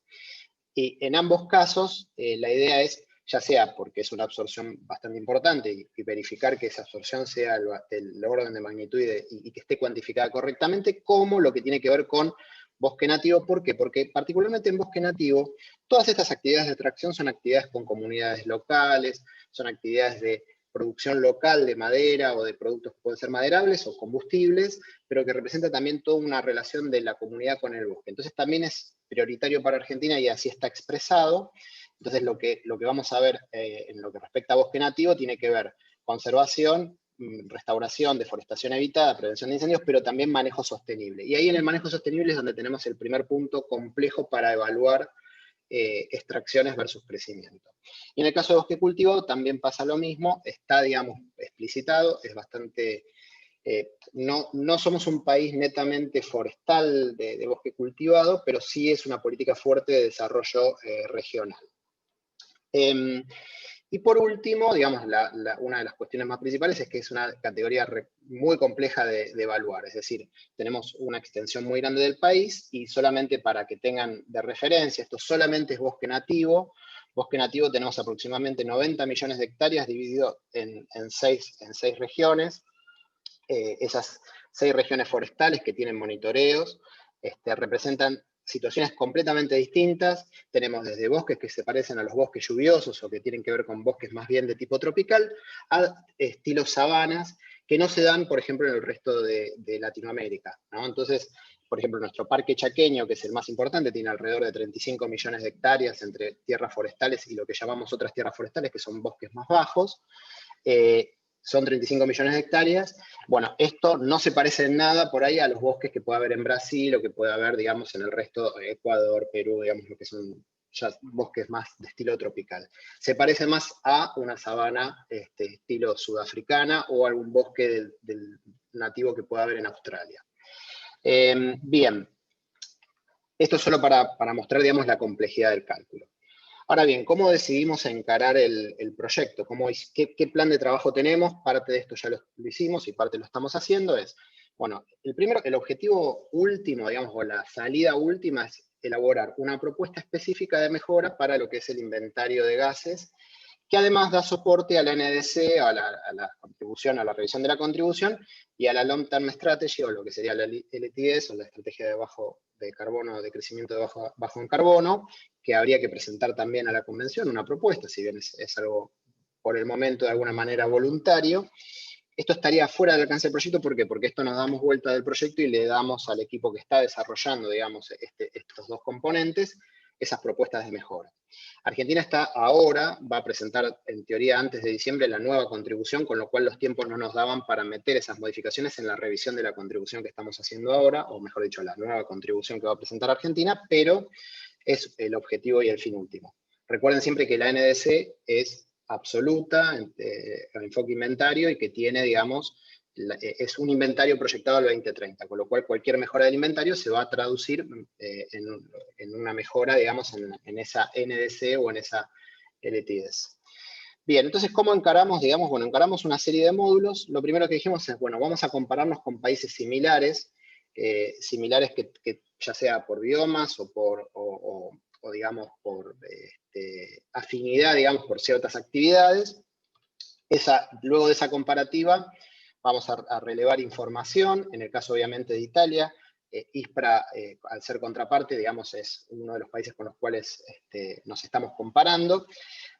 Y en ambos casos, la idea es, ya sea porque es una absorción bastante importante y verificar que esa absorción sea del orden de magnitud y que esté cuantificada correctamente, como lo que tiene que ver con bosque nativo. ¿Por qué? Porque particularmente en bosque nativo, todas estas actividades de extracción son actividades con comunidades locales, son actividades de producción local de madera o de productos que pueden ser maderables o combustibles, pero que representa también toda una relación de la comunidad con el bosque. Entonces también es prioritario para Argentina y así está expresado. Entonces lo que vamos a ver en lo que respecta a bosque nativo tiene que ver conservación, restauración, deforestación evitada, prevención de incendios, pero también manejo sostenible. Y ahí en el manejo sostenible es donde tenemos el primer punto complejo para evaluar extracciones versus crecimiento. Y en el caso de bosque cultivado también pasa lo mismo, está, digamos, explicitado, es bastante... no somos un país netamente forestal de bosque cultivado, pero sí es una política fuerte de desarrollo regional. Y por último, digamos, una de las cuestiones más principales es que es una categoría muy compleja de evaluar, es decir, tenemos una extensión muy grande del país y solamente para que tengan de referencia, esto solamente es bosque nativo. Bosque nativo tenemos aproximadamente 90 millones de hectáreas dividido en seis regiones. Esas 6 regiones forestales que tienen monitoreos representan situaciones completamente distintas. Tenemos desde bosques que se parecen a los bosques lluviosos o que tienen que ver con bosques más bien de tipo tropical, a estilos sabanas que no se dan, por ejemplo, en el resto de Latinoamérica, ¿no? Entonces, por ejemplo, nuestro parque chaqueño, que es el más importante, tiene alrededor de 35 millones de hectáreas entre tierras forestales y lo que llamamos otras tierras forestales, que son bosques más bajos. Son 35 millones de hectáreas. Bueno, esto no se parece en nada por ahí a los bosques que puede haber en Brasil o que puede haber, digamos, en el resto de Ecuador, Perú, digamos, lo que son ya bosques más de estilo tropical. Se parece más a una sabana estilo sudafricana o algún bosque del nativo que pueda haber en Australia. Bien, esto es solo para mostrar, digamos, la complejidad del cálculo. Ahora bien, ¿cómo decidimos encarar el proyecto? ¿Qué plan de trabajo tenemos? Parte de esto ya lo hicimos y parte lo estamos haciendo. Bueno, el objetivo último, digamos, o la salida última es elaborar una propuesta específica de mejora para lo que es el inventario de gases, que además da soporte a la NDC, a la contribución, a la revisión de la contribución, y a la Long Term Strategy, o lo que sería la LTS, o la estrategia de carbono, de crecimiento de bajo en carbono, que habría que presentar también a la convención una propuesta, si bien es algo por el momento de alguna manera voluntario. Esto estaría fuera del alcance del proyecto, ¿por qué? Porque esto nos damos vuelta del proyecto y le damos al equipo que está desarrollando, digamos, estos dos componentes, esas propuestas de mejora. Argentina va a presentar, en teoría, antes de diciembre, la nueva contribución, con lo cual los tiempos no nos daban para meter esas modificaciones en la revisión de la contribución que estamos haciendo ahora, o mejor dicho, la nueva contribución que va a presentar Argentina, pero es el objetivo y el fin último. Recuerden siempre que la NDC es absoluta, el enfoque inventario, y que tiene, digamos, es un inventario proyectado al 2030, con lo cual cualquier mejora del inventario se va a traducir en una mejora, digamos, en esa NDC o en esa LTS. Bien, entonces, ¿cómo encaramos? Digamos, bueno, encaramos una serie de módulos. Lo primero que dijimos es, bueno, vamos a compararnos con países similares, que ya sea por biomas o digamos, por afinidad, digamos, por ciertas actividades. Luego de esa comparativa, vamos a relevar información, en el caso obviamente de Italia. ISPRA, al ser contraparte, digamos, es uno de los países con los cuales nos estamos comparando.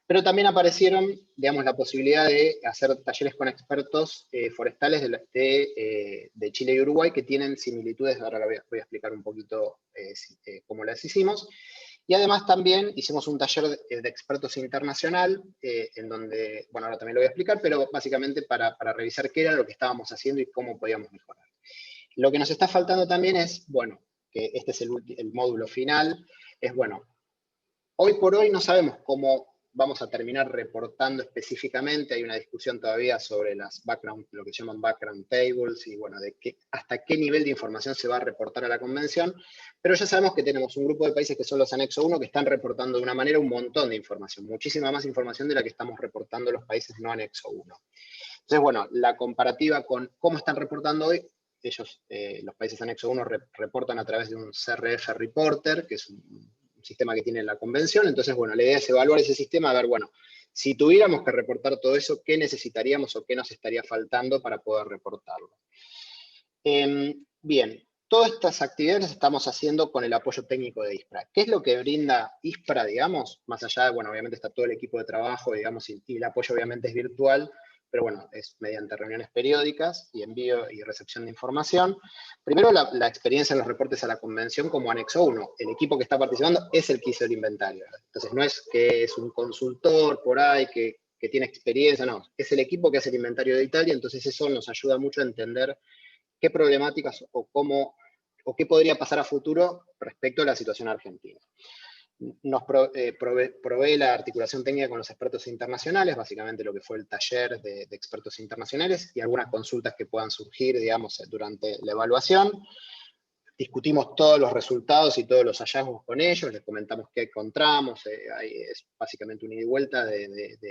Pero también aparecieron, digamos, la posibilidad de hacer talleres con expertos forestales de Chile y Uruguay que tienen similitudes. Ahora voy a explicar un poquito cómo las hicimos. Y además también hicimos un taller de expertos internacional, en donde, bueno, ahora también lo voy a explicar, pero básicamente para revisar qué era lo que estábamos haciendo y cómo podíamos mejorar. Lo que nos está faltando también es, bueno, que este es el módulo final, es, bueno, hoy por hoy no sabemos cómo vamos a terminar reportando específicamente. Hay una discusión todavía sobre lo que se llaman background tables, y bueno, hasta qué nivel de información se va a reportar a la convención, pero ya sabemos que tenemos un grupo de países que son los anexo 1 que están reportando de una manera un montón de información, muchísima más información de la que estamos reportando los países no anexo 1. Entonces, bueno, la comparativa con cómo están reportando hoy, ellos, los países anexo 1, reportan a través de un CRF Reporter, que es un sistema que tiene la convención. Entonces, bueno, la idea es evaluar ese sistema, a ver, bueno, si tuviéramos que reportar todo eso, ¿qué necesitaríamos o qué nos estaría faltando para poder reportarlo? Bien, todas estas actividades las estamos haciendo con el apoyo técnico de ISPRA. ¿Qué es lo que brinda ISPRA, digamos? Más allá de, bueno, obviamente está todo el equipo de trabajo, digamos, y el apoyo obviamente es virtual, pero bueno, es mediante reuniones periódicas y envío y recepción de información. Primero, la experiencia en los reportes a la convención como anexo 1. El equipo que está participando es el que hizo el inventario. Entonces, no es que es un consultor por ahí que tiene experiencia, no. Es el equipo que hace el inventario de Italia, entonces eso nos ayuda mucho a entender qué problemáticas o qué podría pasar a futuro respecto a la situación argentina. Nos provee la articulación técnica con los expertos internacionales, básicamente lo que fue el taller de expertos internacionales y algunas consultas que puedan surgir, digamos, durante la evaluación. Discutimos todos los resultados y todos los hallazgos con ellos, les comentamos qué encontramos, es básicamente un ida y vuelta de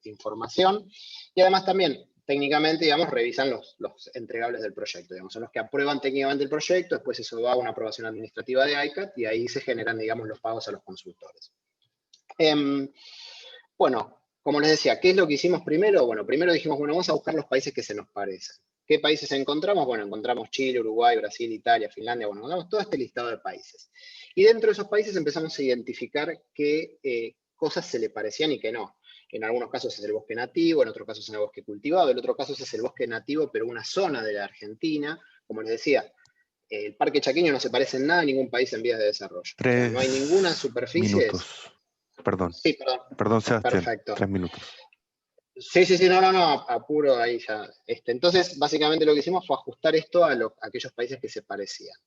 información. Y además también, técnicamente, digamos, revisan los entregables del proyecto, digamos, son los que aprueban técnicamente el proyecto, después eso va a una aprobación administrativa de ICAT y ahí se generan, digamos, los pagos a los consultores. Bueno, como les decía, ¿qué es lo que hicimos primero? Bueno, primero dijimos, bueno, vamos a buscar los países que se nos parecen. ¿Qué países encontramos? Bueno, encontramos Chile, Uruguay, Brasil, Italia, Finlandia, bueno, encontramos todo este listado de países. Y dentro de esos países empezamos a identificar qué cosas se le parecían y qué no. En algunos casos es el bosque nativo, en otros casos es el bosque cultivado, en otros casos es el bosque nativo, pero una zona de la Argentina. Como les decía, el Parque Chaqueño no se parece en nada a ningún país en vías de desarrollo. O sea, no hay ninguna 3 superficie. minutos. Perdón. Sí, perdón. Perdón, Sebastián. Perfecto. 3 minutos. Sí, no, apuro ahí ya. Entonces, básicamente lo que hicimos fue ajustar esto a aquellos países que se parecían.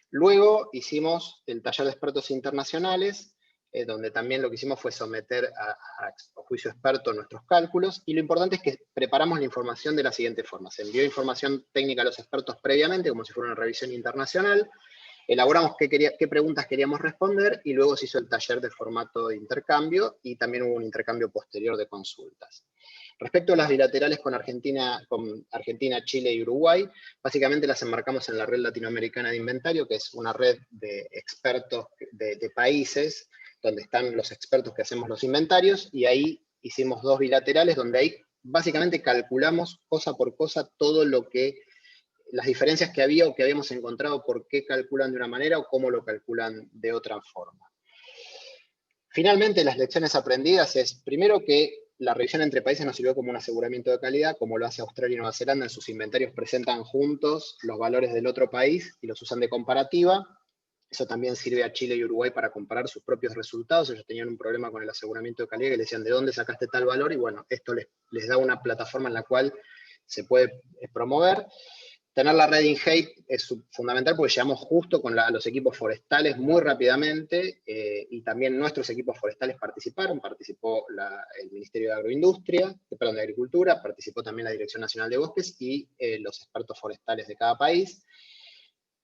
Luego hicimos el taller de expertos internacionales, donde también lo que hicimos fue someter a juicio experto nuestros cálculos, y lo importante es que preparamos la información de la siguiente forma. Se envió información técnica a los expertos previamente, como si fuera una revisión internacional, elaboramos qué preguntas queríamos responder, y luego se hizo el taller de formato de intercambio, y también hubo un intercambio posterior de consultas. Respecto a las bilaterales con Argentina, Chile y Uruguay, básicamente las enmarcamos en la Red Latinoamericana de Inventario, que es una red de expertos de países, donde están los expertos que hacemos los inventarios, y ahí hicimos 2 bilaterales, donde ahí básicamente calculamos cosa por cosa todo lo que, las diferencias que había o que habíamos encontrado, por qué calculan de una manera o cómo lo calculan de otra forma. Finalmente, las lecciones aprendidas es, primero, que la revisión entre países nos sirvió como un aseguramiento de calidad, como lo hace Australia y Nueva Zelanda. En sus inventarios presentan juntos los valores del otro país y los usan de comparativa. Eso también sirve a Chile y Uruguay para comparar sus propios resultados. Ellos tenían un problema con el aseguramiento de calidad, que le decían, ¿de dónde sacaste tal valor? Y bueno, esto les da una plataforma en la cual se puede promover. Tener la red INHAPE es fundamental porque llegamos justo con los equipos forestales muy rápidamente, y también nuestros equipos forestales participaron. Participó el Ministerio de de Agricultura, participó también la Dirección Nacional de Bosques y los expertos forestales de cada país.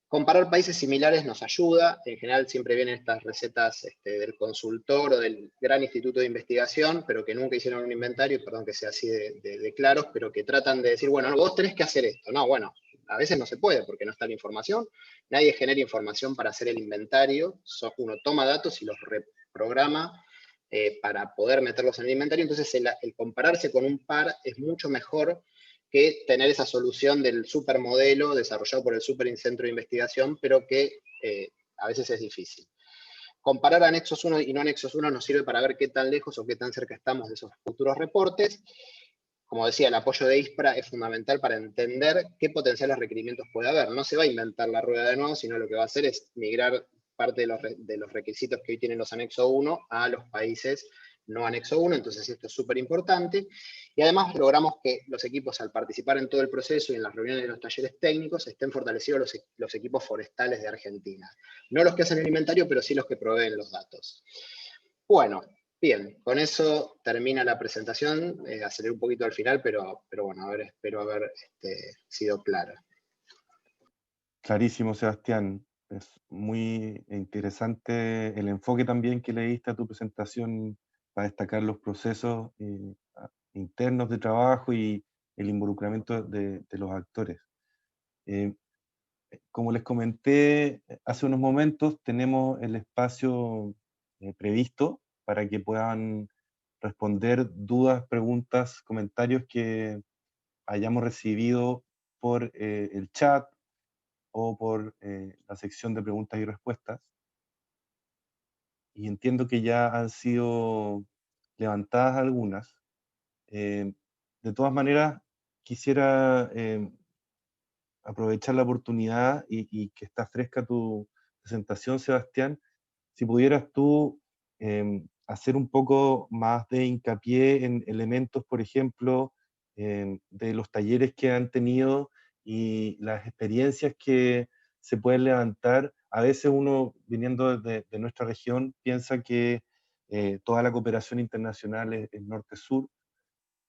Comparar países similares nos ayuda. En general siempre vienen estas recetas del consultor o del gran instituto de investigación, pero que nunca hicieron un inventario, perdón que sea así de claros, pero que tratan de decir, bueno, vos tenés que hacer esto. No, bueno, a veces no se puede porque no está la información. Nadie genera información para hacer el inventario. Uno toma datos y los reprograma para poder meterlos en el inventario. Entonces el compararse con un par es mucho mejor que tener esa solución del supermodelo desarrollado por el Supercentro de Investigación, pero que a veces es difícil. Comparar anexos 1 y no anexos 1 nos sirve para ver qué tan lejos o qué tan cerca estamos de esos futuros reportes. Como decía, el apoyo de ISPRA es fundamental para entender qué potenciales requerimientos puede haber. No se va a inventar la rueda de nuevo, sino lo que va a hacer es migrar parte de los requisitos que hoy tienen los anexos 1 a los países no anexo 1, entonces esto es súper importante. Y además logramos que los equipos, al participar en todo el proceso y en las reuniones de los talleres técnicos, estén fortalecidos los equipos forestales de Argentina. No los que hacen el inventario, pero sí los que proveen los datos. Bueno, bien, con eso termina la presentación. Aceleré un poquito al final, pero bueno, espero haber sido claro. Clarísimo, Sebastián. Es muy interesante el enfoque también que le diste a tu presentación para destacar los procesos internos de trabajo y el involucramiento de los actores. Como les comenté hace unos momentos, tenemos el espacio previsto para que puedan responder dudas, preguntas, comentarios que hayamos recibido por el chat o por la sección de preguntas y respuestas. Y entiendo que ya han sido levantadas algunas. De todas maneras, quisiera aprovechar la oportunidad y que está fresca tu presentación, Sebastián. Si pudieras tú hacer un poco más de hincapié en elementos, por ejemplo, de los talleres que han tenido y las experiencias que se pueden levantar. A veces uno, viniendo de nuestra región, piensa que toda la cooperación internacional es norte-sur,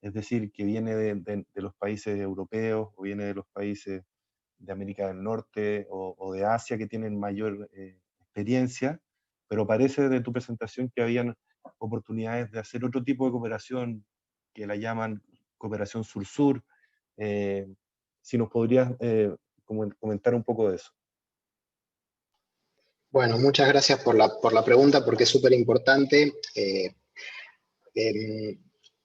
es decir, que viene de los países europeos o viene de los países de América del Norte o de Asia que tienen mayor experiencia, pero parece de tu presentación que habían oportunidades de hacer otro tipo de cooperación que la llaman cooperación sur-sur. Si nos podrías comentar un poco de eso. Bueno, muchas gracias por la pregunta, porque es súper importante.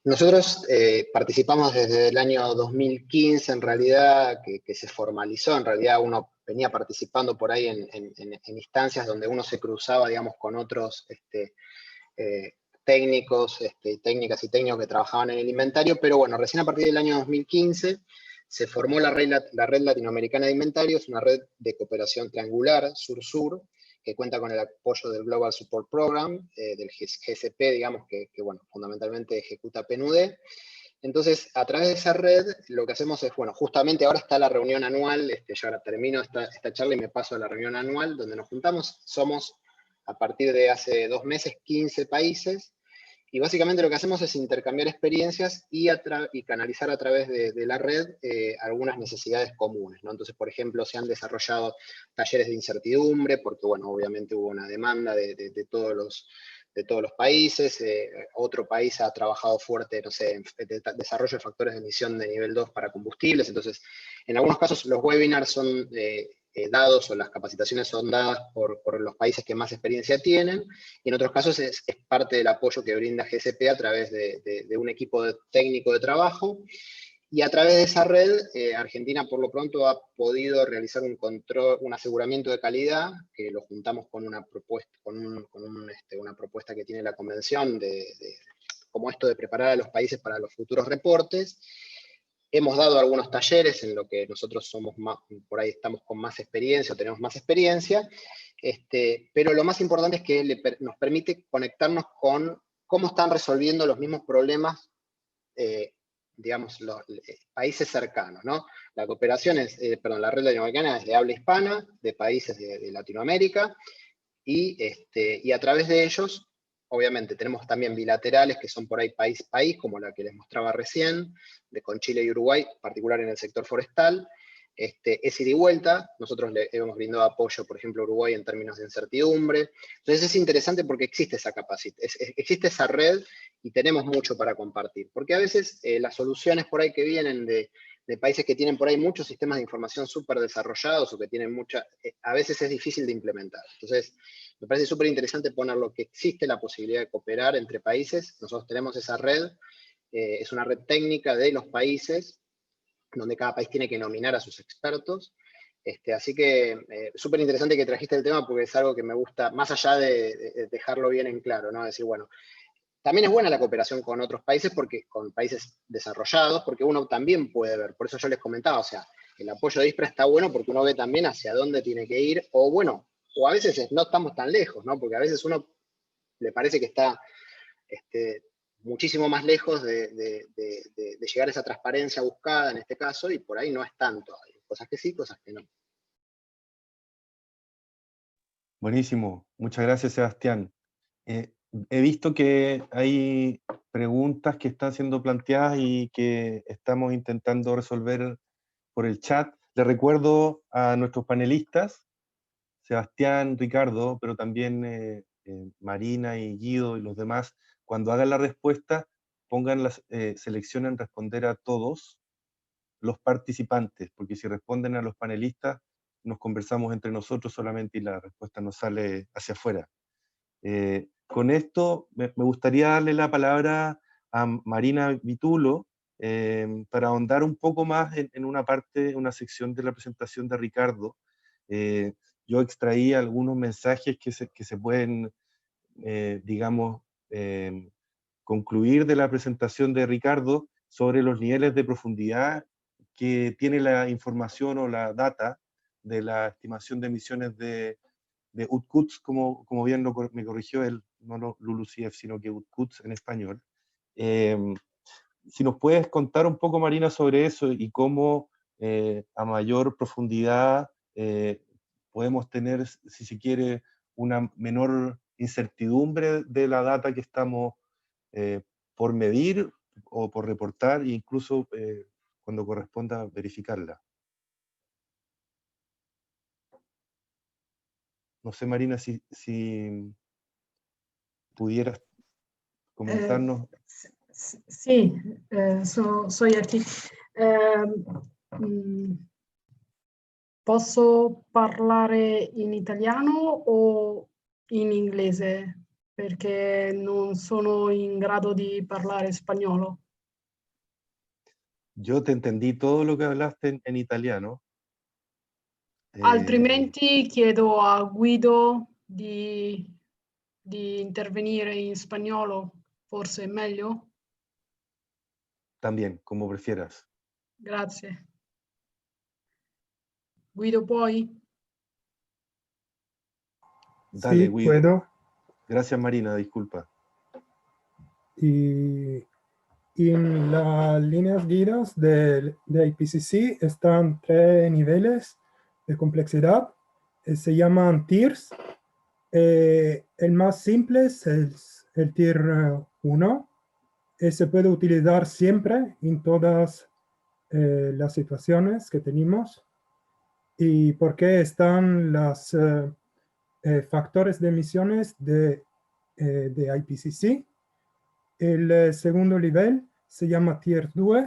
Nosotros participamos desde el año 2015, en realidad, que se formalizó. En realidad uno venía participando por ahí en instancias donde uno se cruzaba, digamos, con otros técnicos, técnicas y técnicos que trabajaban en el inventario, pero bueno, recién a partir del año 2015 se formó la Red Latinoamericana de Inventarios, una red de cooperación triangular sur-sur, que cuenta con el apoyo del Global Support Program, del GSP, digamos, que bueno, fundamentalmente ejecuta PNUD. Entonces, a través de esa red, lo que hacemos es, bueno, justamente ahora está la reunión anual, yo ahora termino esta charla y me paso a la reunión anual, donde nos juntamos. Somos, a partir de hace 2 meses, 15 países, y básicamente lo que hacemos es intercambiar experiencias y canalizar a través de la red algunas necesidades comunes, ¿no? Entonces, por ejemplo, se han desarrollado talleres de incertidumbre, porque, bueno, obviamente hubo una demanda de todos los países. Otro país ha trabajado fuerte, no sé, en desarrollo de factores de emisión de nivel 2 para combustibles. Entonces, en algunos casos los webinars son dados, o las capacitaciones son dadas por los países que más experiencia tienen, y en otros casos es parte del apoyo que brinda GSP a través de un equipo técnico de trabajo. Y a través de esa red, Argentina por lo pronto ha podido realizar un control, un aseguramiento de calidad, que lo juntamos con una propuesta, una propuesta que tiene la convención como esto de preparar a los países para los futuros reportes. Hemos dado algunos talleres en lo que nosotros somos más, por ahí estamos con más experiencia, o tenemos más experiencia, pero lo más importante es que nos permite conectarnos con cómo están resolviendo los mismos problemas, digamos, los países cercanos, ¿no? La cooperación la red latinoamericana es de habla hispana, de países de Latinoamérica, y a través de ellos, obviamente, tenemos también bilaterales que son por ahí país, como la que les mostraba recién, con Chile y Uruguay, en particular en el sector forestal. Es ida y vuelta. Nosotros le hemos brindado apoyo, por ejemplo, a Uruguay en términos de incertidumbre. Entonces es interesante porque existe esa capacidad, existe esa red, y tenemos mucho para compartir. Porque a veces las soluciones por ahí que vienen de países que tienen por ahí muchos sistemas de información súper desarrollados, o que tienen a veces es difícil de implementar. Entonces, me parece súper interesante ponerlo, que existe la posibilidad de cooperar entre países. Nosotros tenemos esa red, es una red técnica de los países, donde cada país tiene que nominar a sus expertos. Así que súper interesante que trajiste el tema, porque es algo que me gusta, más allá de dejarlo bien en claro, ¿no? Decir, bueno, también es buena la cooperación con otros países, con países desarrollados, porque uno también puede ver. Por eso yo les comentaba, o sea, el apoyo de ISPRA está bueno porque uno ve también hacia dónde tiene que ir, o bueno, o a veces no estamos tan lejos, ¿no? Porque a veces uno le parece que está muchísimo más lejos de llegar a esa transparencia buscada en este caso, y por ahí no es tanto. Hay cosas que sí, cosas que no. Buenísimo. Muchas gracias, Sebastián. He visto que hay preguntas que están siendo planteadas y que estamos intentando resolver por el chat. Le recuerdo a nuestros panelistas, Sebastián, Ricardo, pero también Marina y Guido y los demás, cuando hagan la respuesta, seleccionen responder a todos los participantes, porque si responden a los panelistas, nos conversamos entre nosotros solamente y la respuesta nos sale hacia afuera. Con esto me gustaría darle la palabra a Marina Vitulo para ahondar un poco más en una sección de la presentación de Ricardo. Yo extraí algunos mensajes que se pueden, digamos, concluir de la presentación de Ricardo sobre los niveles de profundidad que tiene la información o la data de la estimación de emisiones de UTCUTS, como bien me corrigió él, no LULUCF, sino que UTCUTS en español. Si nos puedes contar un poco, Marina, sobre eso y cómo a mayor profundidad podemos tener, si se quiere, una menor incertidumbre de la data que estamos por medir o por reportar, e incluso cuando corresponda verificarla. No sé, Marina, si pudieras comentarnos. Sì, soy aquí. Posso parlare in italiano o in inglese? perché non sono in grado di parlare spagnolo. Yo te entendí todo lo que hablaste en italiano. Altrimenti chiedo a Guido di intervenire in spagnolo, forse è meglio? También, como prefieras. Grazie. Guido, puoi? Dale, Sí, Guido. puedo. Gracias, Marina, disculpa. Y en las líneas guias de IPCC están 3 niveles de complejidad. Se llaman tiers. El más simple es el tier 1. Se puede utilizar siempre en todas las situaciones que tenemos. ¿Y por qué están los factores de emisiones de IPCC? El segundo nivel se llama Tier 2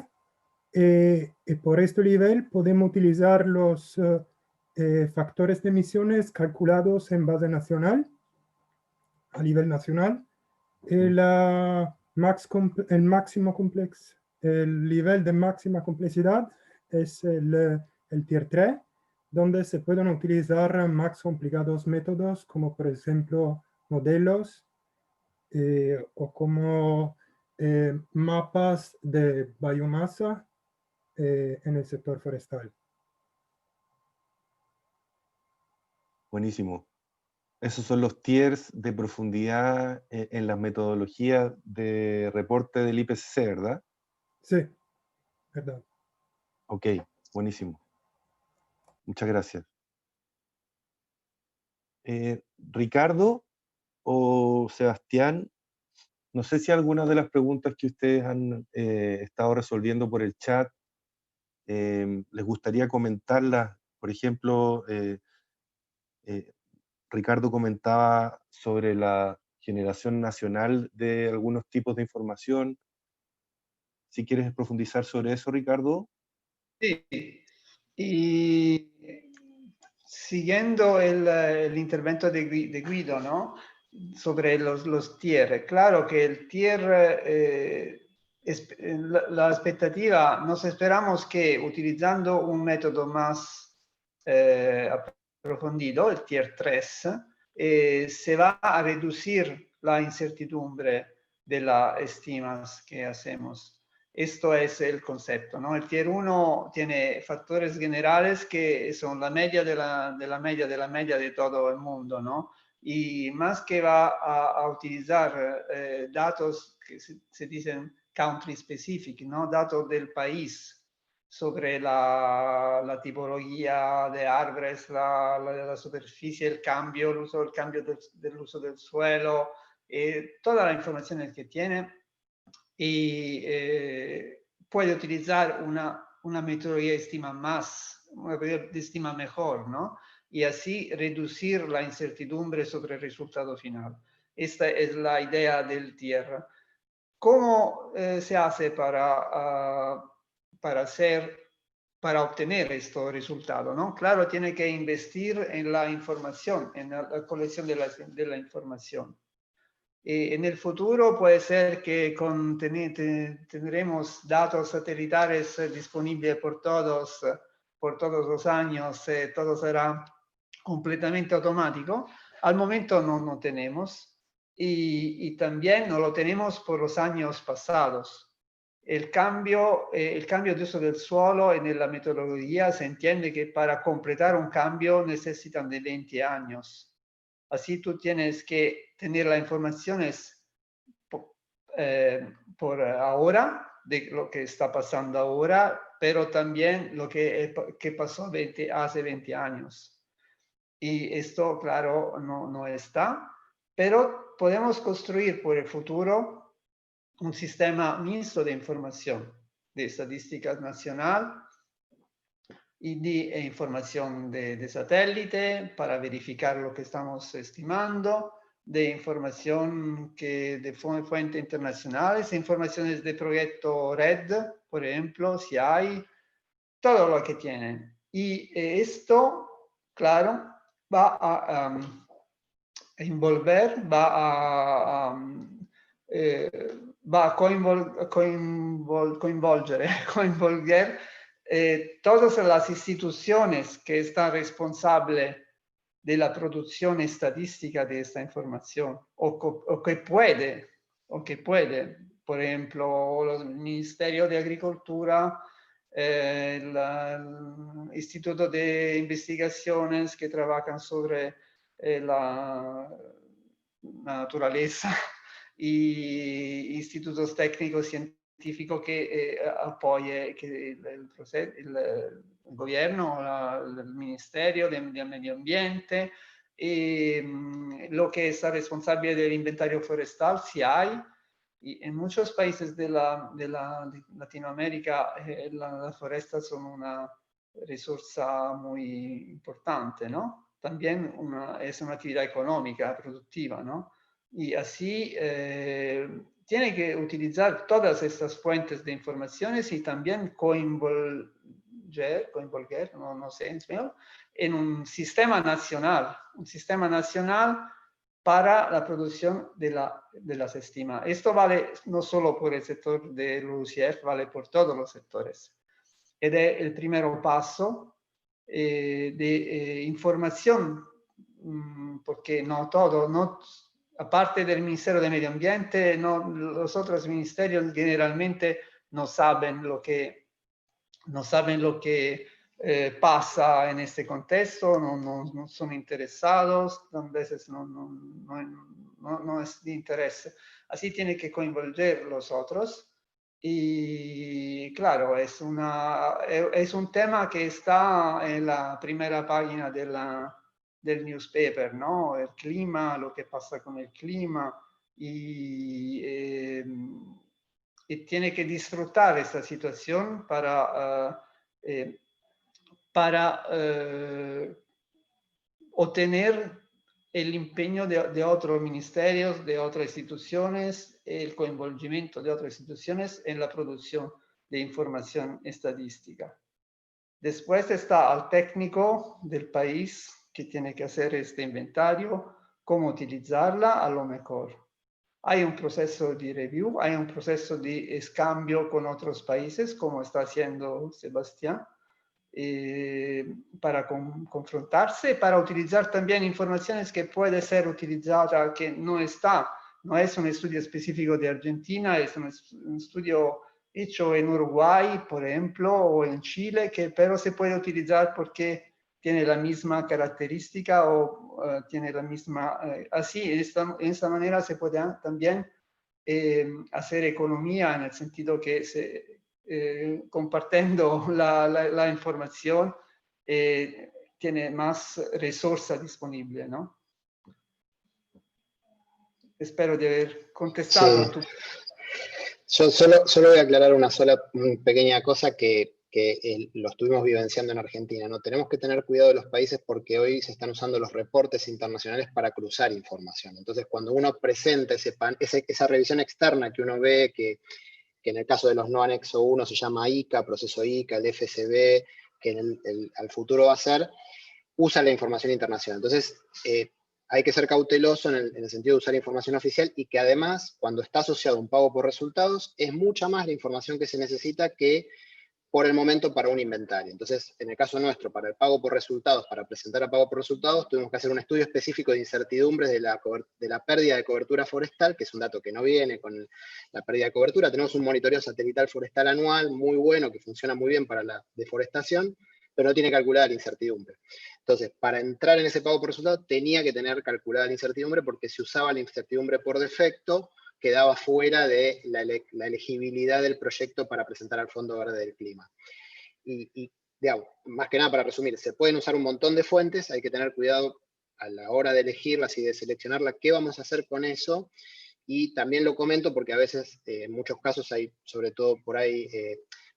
y por este nivel podemos utilizar los factores de emisiones calculados en base nacional, a nivel nacional. El nivel de máxima complejidad es el Tier 3, donde se pueden utilizar más complicados métodos como por ejemplo modelos o como mapas de biomasa en el sector forestal. Buenísimo. Esos son los tiers de profundidad en las metodologías de reporte del IPCC, ¿verdad? Sí, verdad. Ok, buenísimo. Muchas gracias. Ricardo o Sebastián, no sé si algunas de las preguntas que ustedes han estado resolviendo por el chat les gustaría comentarlas. Por ejemplo, Ricardo comentaba sobre la generación nacional de algunos tipos de información. Si quieres profundizar sobre eso, Ricardo. Sí, y siguiendo el intervento de Guido, ¿no? Sobre los tier. Claro que el tier, la expectativa, nos esperamos que utilizando un método más approfondido, el tier 3, se va a reducir la incertidumbre de las estimas que hacemos. Esto es el concepto, ¿no? El tier 1 tiene factores generales que son la media de la media de todo el mundo, ¿no? Y más que va a utilizar datos que se dicen country specific, ¿no? Datos del país sobre la tipología de árboles, la superficie, el cambio, el cambio del uso del suelo, toda la información que tiene. Y puede utilizar una metodología de estima de estima mejor, ¿no? Y así reducir la incertidumbre sobre el resultado final. Esta es la idea del tier. ¿Cómo se hace para obtener estos resultados, ¿no? Claro, tiene que investir en la información, en la colección de la información. En el futuro puede ser que tendremos datos satelitales disponibles por todos los años, todo será completamente automático. Al momento no tenemos y también no lo tenemos por los años pasados. El cambio de uso del suelo en la metodología se entiende que para completar un cambio necesitan de 20 años. Así tú tienes que tener las informaciones por ahora, de lo que está pasando ahora, pero también lo que pasó hace 20 años. Y esto, claro, no está, pero podemos construir por el futuro un sistema mixto de información, de estadística nacional y de información de satélite para verificar lo que estamos estimando, de información de fuentes internacionales, informaciones de proyecto RED, por ejemplo, si hay, todo lo que tienen. Y esto, claro, va envolver, va a coinvolver todas las instituciones que están responsables de la producción estadística de esta información, o que puede, por ejemplo, el Ministerio de Agricultura, el Instituto de Investigaciones que trabajan sobre la naturaleza, y institutos técnicos científicos que apoyen el gobierno, el Ministerio del Medio Ambiente, y lo que es responsable del inventario forestal, si hay. Y en muchos países de Latinoamérica las forestas son una resursa muy importante, ¿no? También es una actividad económica, productiva, ¿no? Y así tiene que utilizar todas estas fuentes de informaciones y también coinvolver, no sé en español, en un sistema nacional para la producción de las estimas. Esto vale no solo por el sector de LULUCF, vale por todos los sectores. Es el primer paso de información, porque no todo, aparte del Ministerio de Medio Ambiente, los otros ministerios generalmente no saben lo que pasa en este contexto, no son interesados, a veces no es de interés. Así tiene que converger los otros. Y claro, es un tema que está en la primera página del newspaper, ¿no? El clima, lo que pasa con el clima, y tiene que disfrutar esta situación para obtener el empeño de otros ministerios, de otras instituciones, el coinvolgimiento de otras instituciones en la producción de información estadística. Después está al técnico del país que tiene que hacer este inventario, cómo utilizarla a lo mejor. Hay un proceso de review, hay un proceso de escambio con otros países, como está haciendo Sebastián, para confrontarse, para utilizar también informaciones que puede ser utilizada, que no es un estudio específico de Argentina, es un estudio hecho en Uruguay, por ejemplo, o en Chile, pero se puede utilizar porque tiene la misma característica o tiene la misma... así, de esta manera se puede también hacer economía, en el sentido que compartiendo la información tiene más recursos disponibles, ¿no? Espero de haber contestado. Sí. Yo solo voy a aclarar una pequeña cosa que lo estuvimos vivenciando en Argentina, ¿no? Tenemos que tener cuidado de los países porque hoy se están usando los reportes internacionales para cruzar información. Entonces, cuando uno presenta esa revisión externa que uno ve, que en el caso de los no anexo 1 se llama ICA, proceso ICA, el FSB, que al futuro va a ser, usa la información internacional. Entonces, hay que ser cauteloso en el sentido de usar información oficial, y que además, cuando está asociado a un pago por resultados, es mucha más la información que se necesita que por el momento para un inventario. Entonces, en el caso nuestro, para el pago por resultados, para presentar a pago por resultados, tuvimos que hacer un estudio específico de incertidumbres de la pérdida de cobertura forestal, que es un dato que no viene con la pérdida de cobertura. Tenemos un monitoreo satelital forestal anual muy bueno, que funciona muy bien para la deforestación, pero no tiene calculada la incertidumbre. Entonces, para entrar en ese pago por resultados, tenía que tener calculada la incertidumbre, porque si usaba la incertidumbre por defecto, quedaba fuera de la elegibilidad del proyecto para presentar al Fondo Verde del Clima. Y digamos, más que nada para resumir, se pueden usar un montón de fuentes, hay que tener cuidado a la hora de elegirlas y de seleccionarlas, qué vamos a hacer con eso. Y también lo comento porque a veces, en muchos casos, hay, sobre todo por ahí,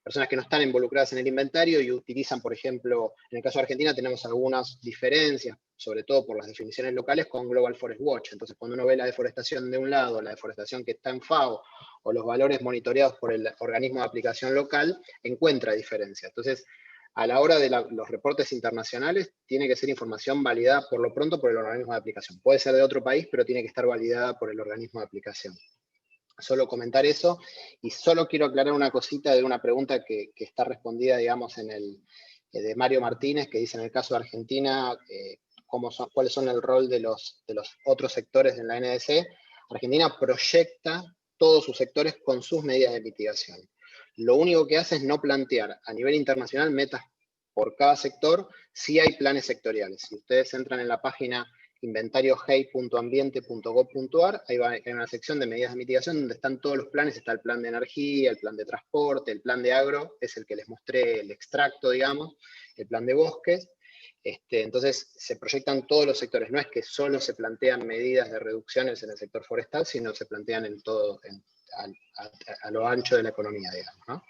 personas que no están involucradas en el inventario y utilizan, por ejemplo, en el caso de Argentina tenemos algunas diferencias, sobre todo por las definiciones locales, con Global Forest Watch. Entonces, cuando uno ve la deforestación de un lado, la deforestación que está en FAO, o los valores monitoreados por el organismo de aplicación local, encuentra diferencias. Entonces, A la hora de los reportes internacionales, tiene que ser información validada por lo pronto por el organismo de aplicación. Puede ser de otro país, pero tiene que estar validada por el organismo de aplicación. Solo comentar eso, y solo quiero aclarar una cosita de una pregunta que está respondida, digamos, de Mario Martínez, que dice en el caso de Argentina, cuáles son el rol de los otros sectores en la NDC. Argentina proyecta todos sus sectores con sus medidas de mitigación. Lo único que hace es no plantear a nivel internacional metas por cada sector, sí hay planes sectoriales. Si ustedes entran en la página inventariojei.ambiente.gov.ar, ahí hay una sección de medidas de mitigación donde están todos los planes, está el plan de energía, el plan de transporte, el plan de agro, es el que les mostré el extracto, digamos, el plan de bosques. Entonces se proyectan todos los sectores, no es que solo se plantean medidas de reducciones en el sector forestal, sino se plantean en todo, a lo ancho de la economía, digamos, ¿no?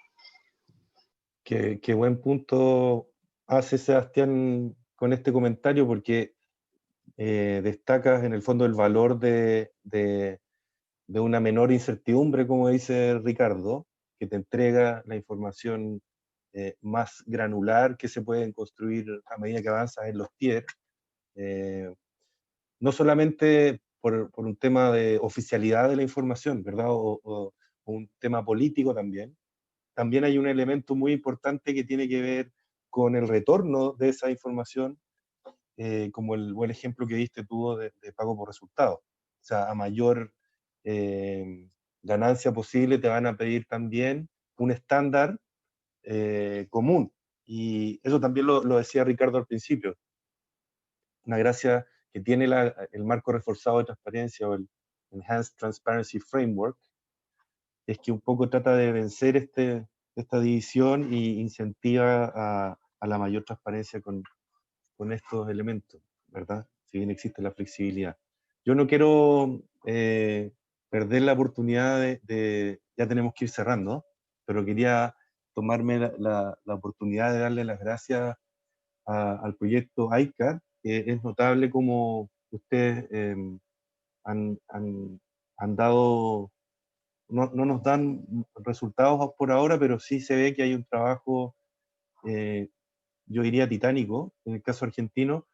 Qué buen punto hace Sebastián con este comentario, porque destacas en el fondo el valor de una menor incertidumbre, como dice Ricardo, que te entrega la información más granular que se pueden construir a medida que avanzas en los tiers. No solamente por un tema de oficialidad de la información, ¿verdad? O un tema político también. También hay un elemento muy importante que tiene que ver con el retorno de esa información, como el buen ejemplo que diste tú de pago por resultado. O sea, a mayor ganancia posible te van a pedir también un estándar común. Y eso también lo decía Ricardo al principio. Una gracia que tiene el marco reforzado de transparencia, o el Enhanced Transparency Framework, es que un poco trata de vencer esta división y incentiva a la mayor transparencia con estos elementos, ¿verdad? Si bien existe la flexibilidad. Yo no quiero perder la oportunidad ya tenemos que ir cerrando, pero quería tomarme la oportunidad de darle las gracias al proyecto ICAT, que es notable como ustedes han dado, no nos dan resultados por ahora, pero sí se ve que hay un trabajo, yo diría titánico, en el caso argentino.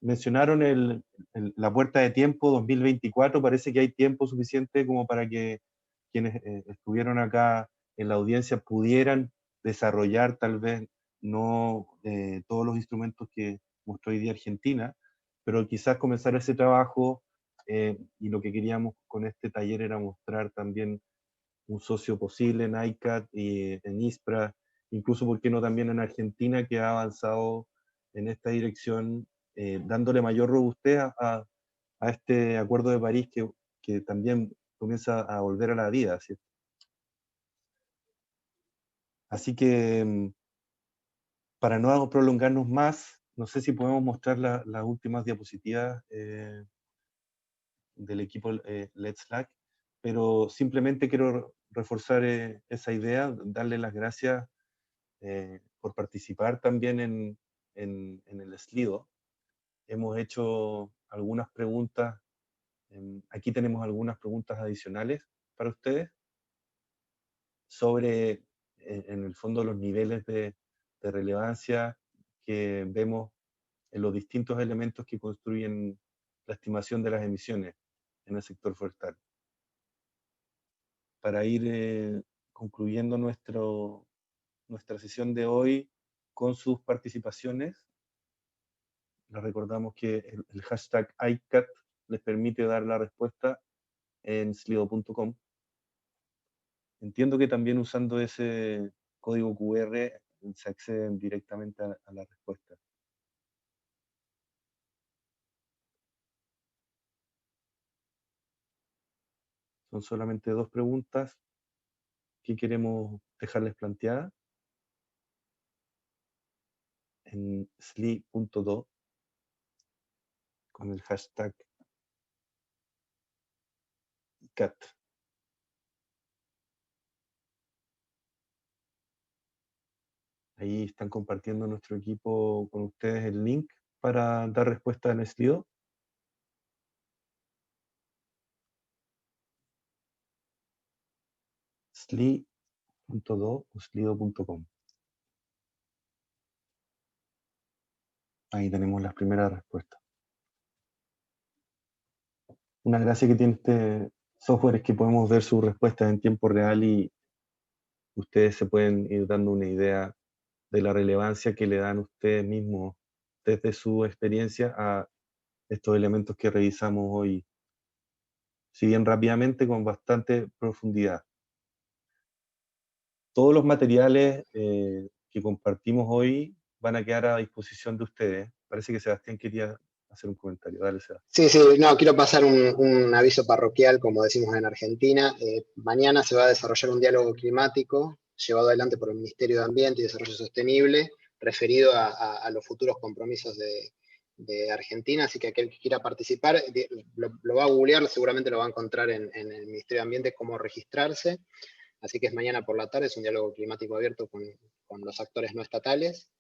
Mencionaron la puerta de tiempo 2024, parece que hay tiempo suficiente como para que quienes estuvieron acá en la audiencia pudieran desarrollar tal vez no todos los instrumentos que mostró hoy día Argentina, pero quizás comenzar ese trabajo, y lo que queríamos con este taller era mostrar también un socio posible en ICAT y en ISPRA, incluso, ¿por qué no también en Argentina, que ha avanzado en esta dirección, dándole mayor robustez a este Acuerdo de París que también comienza a volver a la vida, ¿cierto? Así que, para no prolongarnos más, no sé si podemos mostrar las últimas diapositivas del equipo Let's Slack, pero simplemente quiero reforzar esa idea, darle las gracias por participar también en el Slido. Hemos hecho algunas preguntas, aquí tenemos algunas preguntas adicionales para ustedes sobre, en el fondo, los niveles de relevancia que vemos en los distintos elementos que construyen la estimación de las emisiones en el sector forestal. Para ir concluyendo nuestra sesión de hoy con sus participaciones, les recordamos que el hashtag ICAT les permite dar la respuesta en slido.com. Entiendo que también usando ese código QR se acceden directamente a la respuesta. Son solamente 2 preguntas que queremos dejarles planteadas en sli.do con el hashtag ICAT. Ahí están compartiendo nuestro equipo con ustedes el link para dar respuesta en Slido. sli.do o slido.com. Ahí tenemos las primeras respuestas. Una gracia que tiene este software es que podemos ver sus respuestas en tiempo real y ustedes se pueden ir dando una idea de la relevancia que le dan ustedes mismos desde su experiencia a estos elementos que revisamos hoy, si bien rápidamente, con bastante profundidad. Todos los materiales que compartimos hoy van a quedar a disposición de ustedes. Parece que Sebastián quería hacer un comentario. Dale, Sebastián. Sí, no, quiero pasar un aviso parroquial, como decimos en Argentina. Mañana se va a desarrollar un diálogo climático llevado adelante por el Ministerio de Ambiente y Desarrollo Sostenible, referido a los futuros compromisos de Argentina, así que aquel que quiera participar lo va a googlear, seguramente lo va a encontrar en el Ministerio de Ambiente cómo registrarse. Así que es mañana por la tarde, es un diálogo climático abierto con los actores no estatales.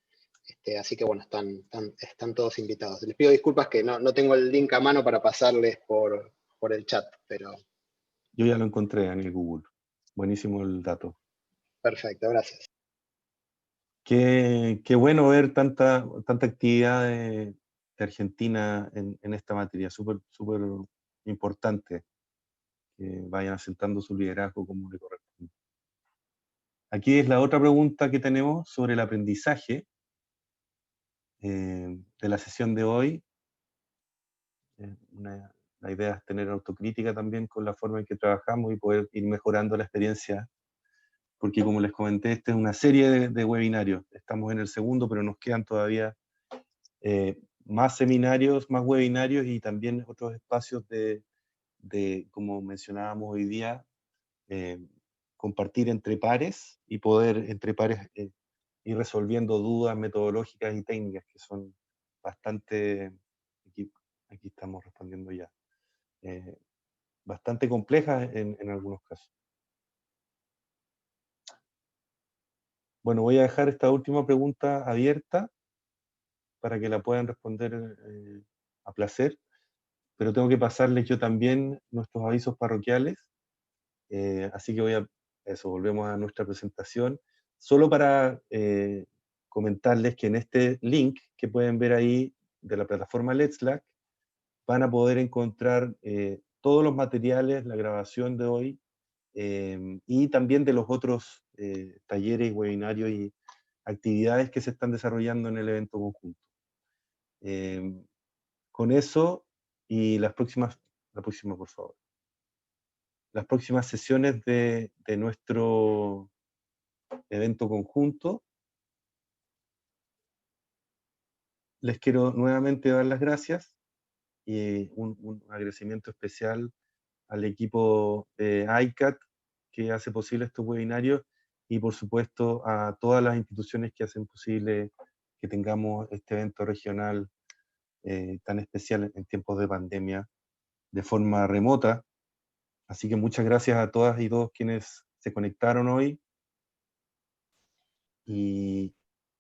Así que bueno, están todos invitados. Les pido disculpas que no tengo el link a mano para pasarles por el chat, pero... Yo ya lo encontré en el Google. Buenísimo el dato. Perfecto, gracias. Qué bueno ver tanta actividad de Argentina en esta materia. Súper importante que vayan asentando su liderazgo como le corresponde. Aquí es la otra pregunta que tenemos sobre el aprendizaje de la sesión de hoy. La idea es tener autocrítica también con la forma en que trabajamos y poder ir mejorando la experiencia, porque como les comenté, esta es una serie de webinarios. Estamos en el segundo, pero nos quedan todavía más seminarios, más webinarios y también otros espacios de como mencionábamos hoy día, compartir entre pares y poder entre pares ir resolviendo dudas metodológicas y técnicas que son bastante, aquí estamos respondiendo ya, bastante complejas en algunos casos. Bueno, voy a dejar esta última pregunta abierta para que la puedan responder a placer, pero tengo que pasarles yo también nuestros avisos parroquiales, así que volvemos a nuestra presentación, solo para comentarles que en este link que pueden ver ahí de la plataforma Let's Slack, van a poder encontrar todos los materiales, la grabación de hoy, y también de los otros talleres, webinarios y actividades que se están desarrollando en el evento conjunto. Con eso, y la próxima, por favor. Las próximas sesiones de nuestro evento conjunto, les quiero nuevamente dar las gracias y un agradecimiento especial al equipo de ICAT que hace posible estos webinarios y por supuesto a todas las instituciones que hacen posible que tengamos este evento regional tan especial en tiempos de pandemia de forma remota. Así que muchas gracias a todas y todos quienes se conectaron hoy y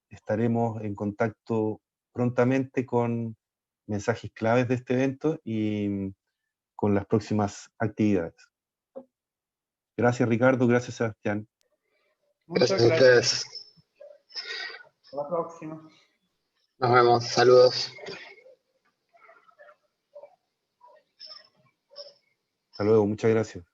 estaremos en contacto prontamente con mensajes claves de este evento y con las próximas actividades. Gracias Ricardo, gracias Sebastián. Muchas Gracias a gracias. ustedes. Hasta la próxima. Nos vemos, saludos. Hasta luego, muchas gracias.